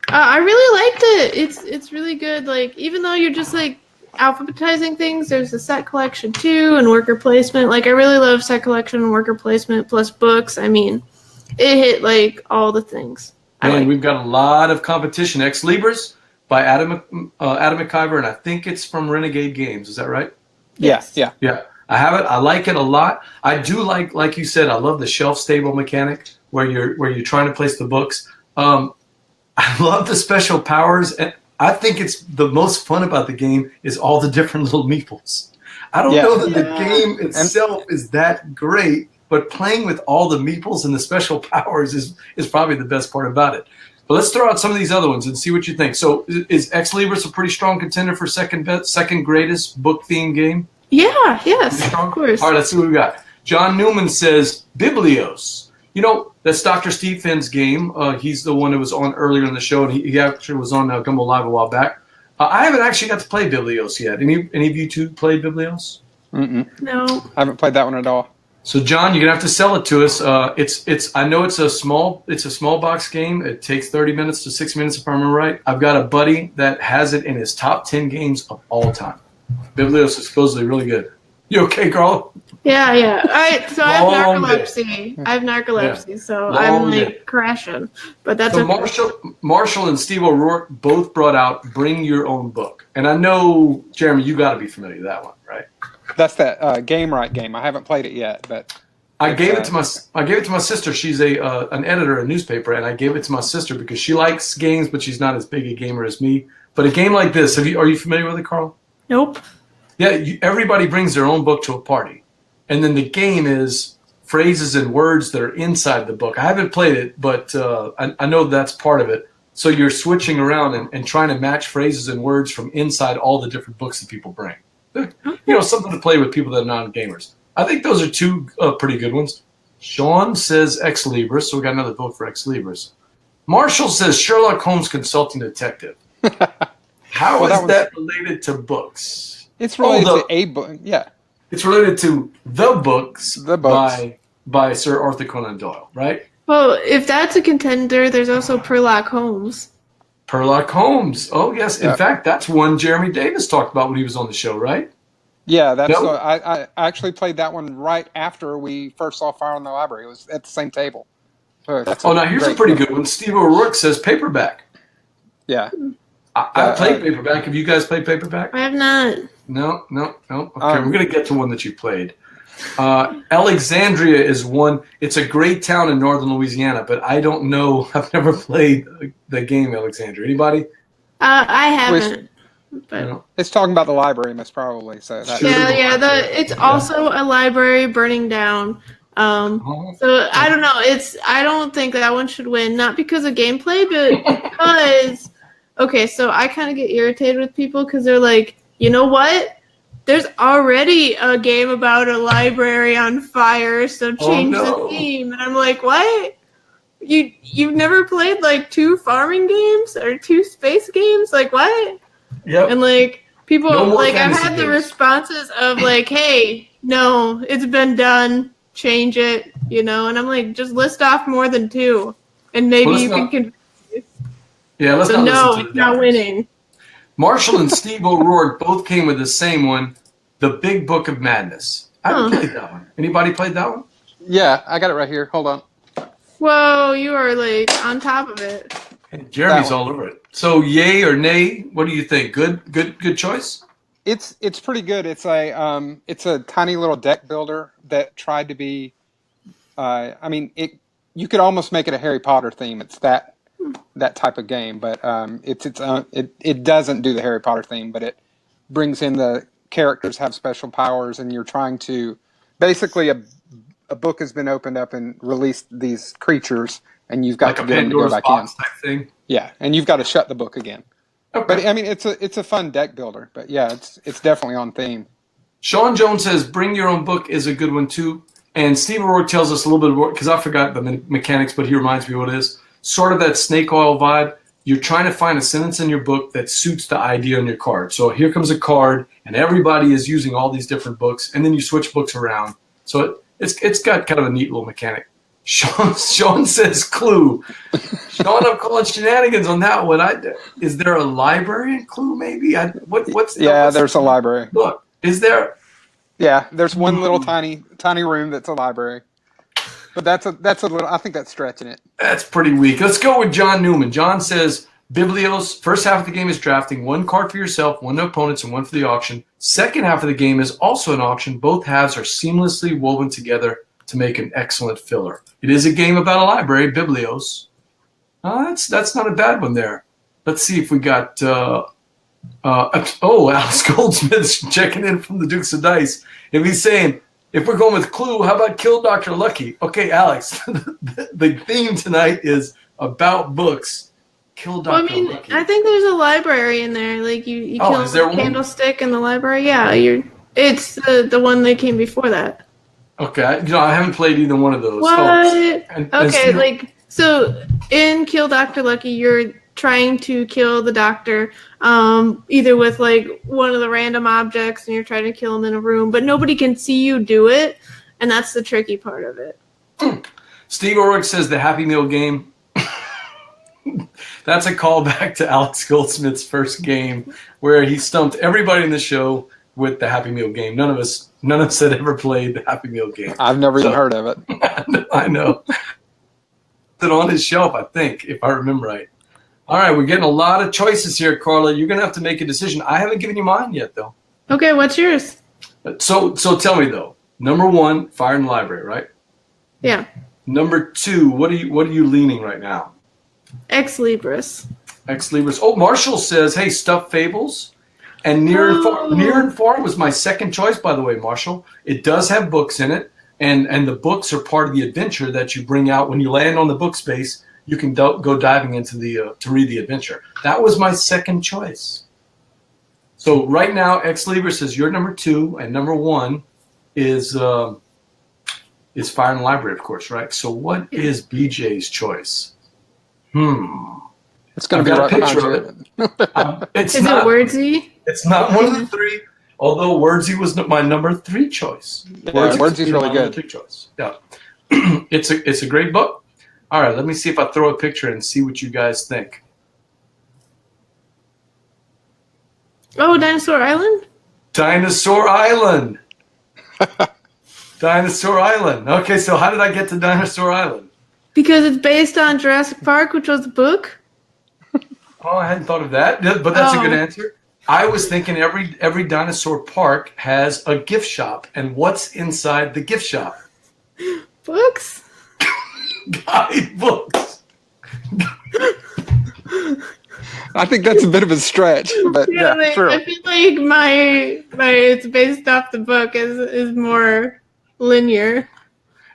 I really liked it. It's really good. Like, even though you're just like alphabetizing things, there's a set collection too and worker placement. Like, I really love set collection and worker placement plus books. I mean, it hit like all the things. Man, we've got a lot of competition. Ex Libris by Adam McIver, and I think it's from Renegade Games. Is that right? Yes. Yeah. I have it. I like it a lot. I do like you said, I love the shelf stable mechanic where you're trying to place the books. I love the special powers, and I think it's the most fun about the game is all the different little meeples. I don't know that the game itself is that great, but playing with all the meeples and the special powers is probably the best part about it. But let's throw out some of these other ones and see what you think. So is Ex Libris a pretty strong contender for second greatest book-themed game? Yeah, yes, of course. All right, let's see what we got. John Newman says Biblios. You know, that's Dr. Steve Finn's game. He's the one that was on earlier in the show, and he actually was on Gumbo Live a while back. I haven't actually got to play Biblios yet. Any of you two played Biblios? No. I haven't played that one at all. So, John, you're gonna have to sell it to us. I know it's a small box game. It takes 30 minutes to 6 minutes if I remember right. I've got a buddy that has it in his top 10 games of all time. Biblios is supposedly really good. You okay, Carl? Yeah. I have narcolepsy. So I'm like crashing. But that's okay. Marshall and Steve O'Rourke both brought out Bring Your Own Book. And I know, Jeremy, you got to be familiar with that one, right? That's that Game Right game. I haven't played it yet, but I gave it to my sister. She's an editor at a newspaper, and I gave it to my sister because she likes games, but she's not as big a gamer as me. But a game like this, are you familiar with it, Carl? Nope. Yeah, everybody brings their own book to a party. And then the game is phrases and words that are inside the book. I haven't played it, but I know that's part of it. So you're switching around and trying to match phrases and words from inside all the different books that people bring. Something to play with people that are non-gamers. I think those are two pretty good ones. Sean says Ex Libris, so we got another vote for Ex Libris. Marshall says Sherlock Holmes Consulting Detective. How is that related to books? It's related to a book, yeah. It's related to the books. By Sir Arthur Conan Doyle, right? Well, if that's a contender, there's also Sherlock Holmes. Sherlock Holmes. Oh, yes. In fact, that's one Jeremy Davis talked about when he was on the show, right? Yeah, I actually played that one right after we first saw Fire in the Library. It was at the same table. Now here's a pretty good one. Steve O'Rourke says Paperback. Yeah. I've played Paperback. Have you guys played Paperback? I have not. No. Okay, we're going to get to one that you played. Alexandria is one. It's a great town in northern Louisiana, but I don't know. I've never played the game Alexandria. Anybody? I haven't. But it's talking about the library, most probably. So it's also a library burning down. So I don't know. I don't think that one should win, not because of gameplay, but because so I kind of get irritated with people because they're like, you know what? There's already a game about a library on fire, so change the theme. And I'm like, what? You've never played like 2 farming games or 2 space games? Like what? Yep. And like people I've had the responses of like, hey, no, it's been done, change it, and I'm like, just list off more than 2, and maybe you can convince me. Yeah, let's it's not winning. Marshall and Steve O'Rourke both came with the same one, The Big Book of Madness. I haven't played that one. Anybody played that one? Yeah, I got it right here. Hold on. Whoa, you are like on top of it. Hey, Jeremy's all over it. So, yay or nay? What do you think? Good choice. It's pretty good. It's a tiny little deck builder that tried to be. You could almost make it a Harry Potter theme. It's that type of game, but it doesn't do the Harry Potter theme, but it brings in the characters have special powers, and you're trying to basically a book has been opened up and released these creatures, and you've got Like to a get them to go Pandora's back box in. type thing. Yeah, and you've got to shut the book again. Okay. But I mean, it's a fun deck builder. But yeah, it's definitely on theme. Sean Jones says, "Bring your own book" is a good one too. And Steve O'Rourke tells us a little bit more, because I forgot the mechanics, but he reminds me what it is. Sort of that snake oil vibe. You're trying to find a sentence in your book that suits the idea on your card. So here comes a card, and everybody is using all these different books, and then you switch books around. So it's got kind of a neat little mechanic. Sean says Clue. Sean, I'm calling shenanigans on that one. Is there a library in Clue? Maybe. There's a library. Look, is there? Yeah, there's one little tiny room that's a library. But that's a little. I think that's stretching it. That's pretty weak. Let's go with John Newman. John says, Biblios, first half of the game is drafting, 1 card for yourself, 1 to opponents, and 1 for the auction. Second half of the game is also an auction. Both halves are seamlessly woven together to make an excellent filler. It is a game about a library, Biblios. That's not a bad one there. Let's see if we got Alex Goldsmith's checking in from the Dukes of Dice. If he's saying, if we're going with Clue, how about Kill Dr. Lucky? Okay, Alex, the theme tonight is about books. Kill Dr. Lucky. I think there's a library in there. Like you kill the candlestick in the library. Yeah, it's the one that came before that. Okay, I haven't played either one of those. What? So in Kill Dr. Lucky, you're trying to kill the doctor, either with like one of the random objects, and you're trying to kill him in a room, but nobody can see you do it, and that's the tricky part of it. Steve O'Rourke says the Happy Meal game. That's a callback to Alex Goldsmith's first game, where he stumped everybody in the show with the Happy Meal game. None of us had ever played the Happy Meal game. I've never even heard of it. I know. It's on his shelf, I think, if I remember right. All right, we're getting a lot of choices here, Carla. You're going to have to make a decision. I haven't given you mine yet, though. Okay, what's yours? So tell me, though. Number 1, Fire in the Library, right? Yeah. Number 2, what are you leaning right now? Ex Libris. Ex Libris. Oh, Marshall says, hey, Stuffed Fables. And Near and Far was my second choice, by the way, Marshall. It does have books in it, and the books are part of the adventure that you bring out when you land on the book space. You can go diving into to read the adventure. That was my second choice. So right now, Ex Libris is your number 2, and number 1 is Fire in the Library, of course, right? So what is BJ's choice? It's going to be right behind you. Is it Wordsy? It's not one of the 3, although Wordsy was my number 3 choice. Yeah, Wordsy's really good. 3 choice. Yeah, it's a great book. All right, let me see if I throw a picture and see what you guys think. Oh, Dinosaur Island? Dinosaur Island. Dinosaur Island. Okay, so how did I get to Dinosaur Island? Because it's based on Jurassic Park, which was the book. Oh, I hadn't thought of that, but that's a good answer. I was thinking every dinosaur park has a gift shop, and what's inside the gift shop? Books? Guidebooks. I think that's a bit of a stretch, but yeah, sure. I feel like my it's based off the book is more linear.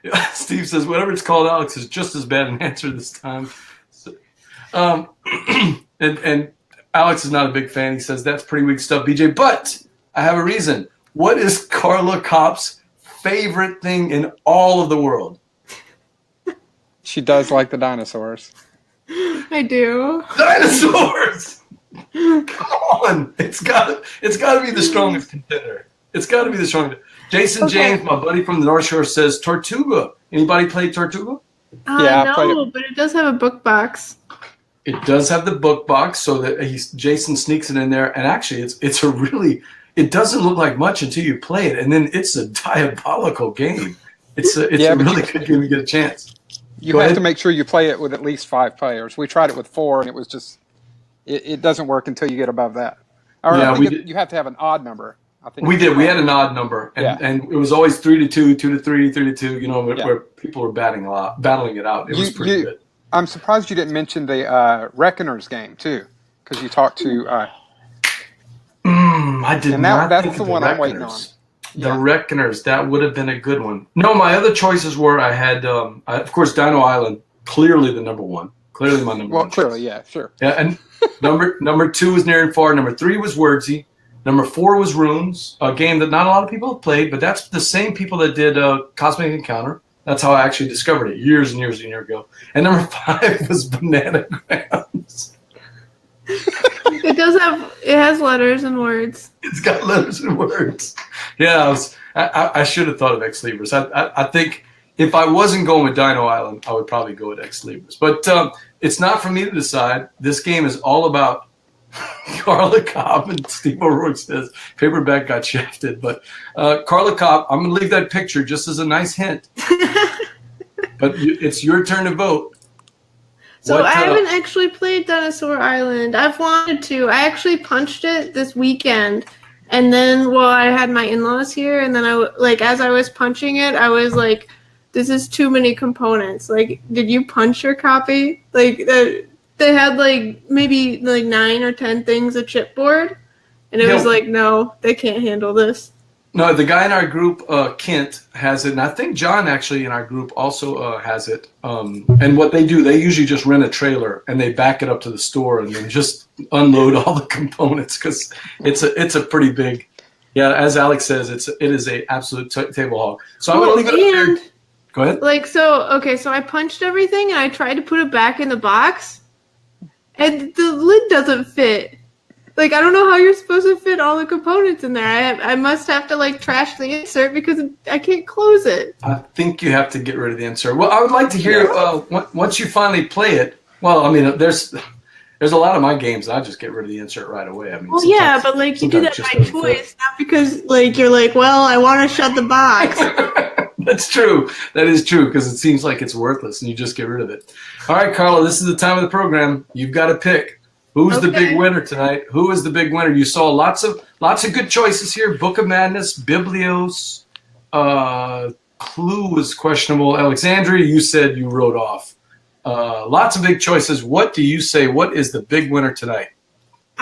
Yeah, Steve says whatever it's called, Alex, is just as bad an answer this time. So, and Alex is not a big fan. He says that's pretty weak stuff, BJ. But I have a reason. What is Carla Kopp's favorite thing in all of the world? She does like the dinosaurs. I do. Dinosaurs! Come on. It's got to be the strongest contender. It's got to be the strongest. Jason James, my buddy from the North Shore, says Tortuga. Anybody play Tortuga? Yeah, I played it. But it does have a book box. It does have the book box, so that Jason sneaks it in there. And actually, it's a really, it doesn't look like much until you play it, and then it's a diabolical game. It's a really good game to get a chance. You have to make sure you play it with at least 5 players. We tried it with 4, and it was just, it doesn't work until you get above that. Or yeah, you have to have an odd number. I think we did. We had an odd number, and it was always 3 to 2, 2 to 3, 3 to 2. You know, where people were battling it out. It was pretty good. I'm surprised you didn't mention the Reckoners game too, because you talked to. I did not. That's the one I'm waiting on. The Reckoners, that would have been a good one. No, my other choices were I had, of course, Dino Island, clearly the number one. Clearly my number one. Well, clearly, yeah, sure. Yeah, and number 2 was Near and Far. Number 3 was Wordsy. Number 4 was Runes, a game that not a lot of people have played, but that's the same people that did Cosmic Encounter. That's how I actually discovered it years and years and years ago. And number 5 was Bananagrams. It has letters and words. It's got letters and words. Yeah, I should have thought of Ex Libris. I think if I wasn't going with Dino Island, I would probably go with Ex Libris. But it's not for me to decide. This game is all about Carla Kopp, and Steve O'Rourke says paperback got shafted. But Carla Kopp, I'm going to leave that picture just as a nice hint. But it's your turn to vote. So I haven't actually played Dinosaur Island. I've wanted to. I actually punched it this weekend, and then I had my in-laws here, and then as I was punching it, I was like, "This is too many components." Like, did you punch your copy? Like, they had maybe 9 or 10 things a chipboard, and it was like, no, they can't handle this. No, the guy in our group, Kent, has it, and I think John actually in our group also has it. And what they do, they usually just rent a trailer and they back it up to the store and then just unload all the components because it's a pretty big. Yeah, as Alex says, it is a absolute table hog. So I'm gonna leave it up there. Go ahead. So I punched everything and I tried to put it back in the box, and the lid doesn't fit. I don't know how you're supposed to fit all the components in there. I must have to trash the insert because I can't close it. I think you have to get rid of the insert. Well, I would like to hear once you finally play it. Well, I mean, there's a lot of my games I just get rid of the insert right away. I mean, but you do that by choice, not because you're well, I want to shut the box. That's true. That is true because it seems like it's worthless and you just get rid of it. All right, Carla, this is the time of the program. You've got to pick. Who's the big winner tonight? Who is the big winner? You saw lots of good choices here. Book of Madness, Biblios, Clue was questionable. Alexandria, you said you wrote off. Lots of big choices. What do you say? What is the big winner tonight?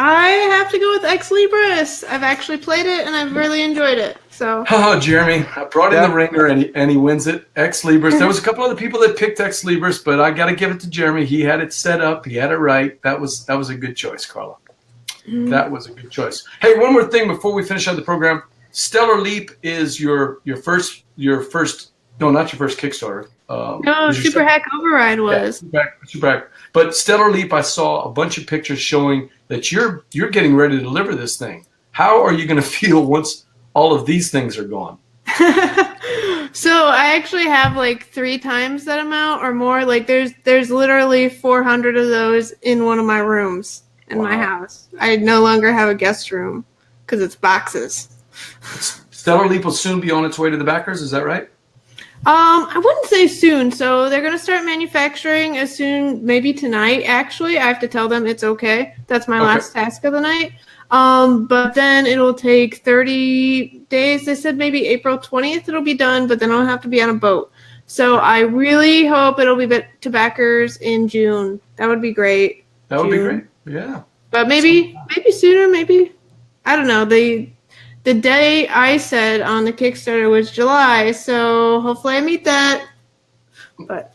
I have to go with Ex Libris. I've actually played it and I've really enjoyed it. So. Oh, Jeremy, I brought in the ringer and he wins it. Ex Libris. There was a couple other people that picked Ex Libris, but I got to give it to Jeremy. He had it set up. He had it right. That was a good choice, Carla. Mm-hmm. That was a good choice. Hey, one more thing before we finish out the program. Stellar Leap is your first. No, not your first Kickstarter. No, Super Hack Override was. Yeah, Super Hack. But Stellar Leap, I saw a bunch of pictures showing that you're getting ready to deliver this thing. How are you going to feel once all of these things are gone? So I actually have 3 times that amount or more. There's literally 400 of those in one of my rooms in my house. I no longer have a guest room because it's boxes. Stellar Leap will soon be on its way to the backers. Is that right? I wouldn't say soon. So they're going to start manufacturing as soon, maybe tonight, actually. I have to tell them it's okay. That's my last task of the night. But then it'll take 30 days. They said maybe April 20th it'll be done, but then I'll have to be on a boat. So I really hope it'll be to backers in June. That would be great. That would be great. Yeah. But maybe sooner, maybe. I don't know. The day I said on the Kickstarter was July, so hopefully I meet that. But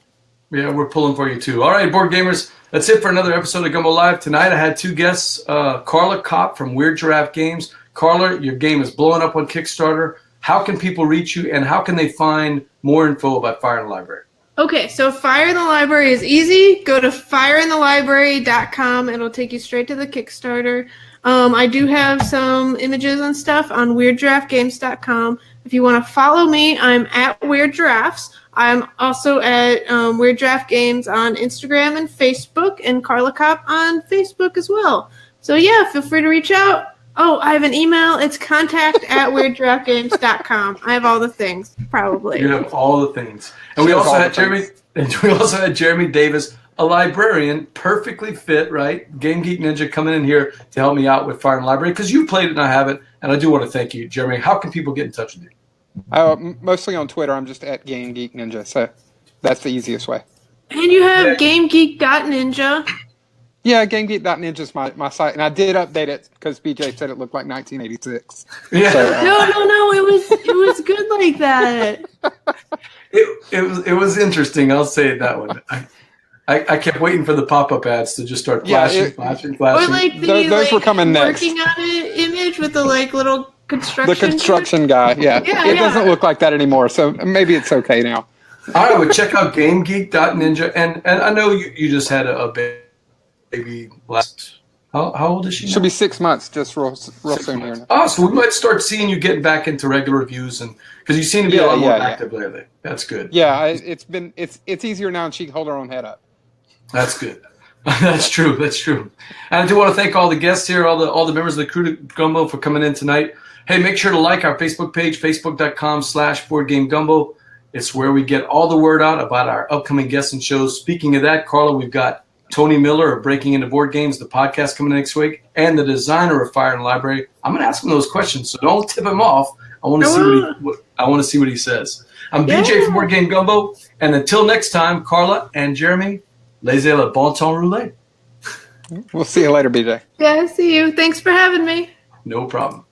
yeah, we're pulling for you too. All right, board gamers, that's it for another episode of Gumbo Live. Tonight I had 2 guests, Carla Kopp from Weird Giraffe Games. Carla, your game is blowing up on Kickstarter. How can people reach you, and how can they find more info about Fire in the Library? Okay, so Fire in the Library is easy. Go to fireinthelibrary.com. It'll take you straight to the Kickstarter. I do have some images and stuff on WeirdGiraffeGames.com. If you want to follow me, I'm at Weird Giraffes. I'm also at Weird Giraffe Games on Instagram and Facebook, and Carla Kopp on Facebook as well. So yeah, feel free to reach out. Oh, I have an email. It's contact@WeirdGiraffeGames.com. I have all the things, probably. You have all the things. And we also had Jeremy Davis, a librarian, perfectly fit, right? Game Geek Ninja coming in here to help me out with Fire in the Library because you played it and I haven't. And I do want to thank you, Jeremy. How can people get in touch with you? Mostly on Twitter. I'm just at Game Geek Ninja, so that's the easiest way. And you have GameGeek.Ninja. Yeah, GameGeek.Ninja is my site, and I did update it because BJ said it looked like 1986. Yeah. So, No. It was good like that. It was interesting. I'll say that one. I kept waiting for the pop-up ads to just start flashing. Or like the those were coming next. working on it image with the like little construction. The construction guy, yeah. It doesn't look like that anymore, so maybe it's okay now. All right, well, check out GameGeek.Ninja, and I know you just had a baby last. How old is she? She'll be 6 months, just real soon here. Oh, so we might start seeing you getting back into regular reviews, and because you seem to be a lot more active lately. That's good. Yeah, it's easier now, and she can hold her own head up. That's good. That's true. And I do want to thank all the guests here, all the members of the Krewe de Gumbo for coming in tonight. Hey, make sure to like our Facebook page, facebook.com/BoardGameGumbo. It's where we get all the word out about our upcoming guests and shows. Speaking of that, Carla, we've got Tony Miller of Breaking Into Board Games, the podcast coming next week, and the designer of Fire and Library. I'm going to ask him those questions, so don't tip him off. I want to see what he says. I'm BJ from Board Game Gumbo, and until next time, Carla and Jeremy, laissez le bon temps rouler. We'll see you later, BJ. Yeah, see you. Thanks for having me. No problem.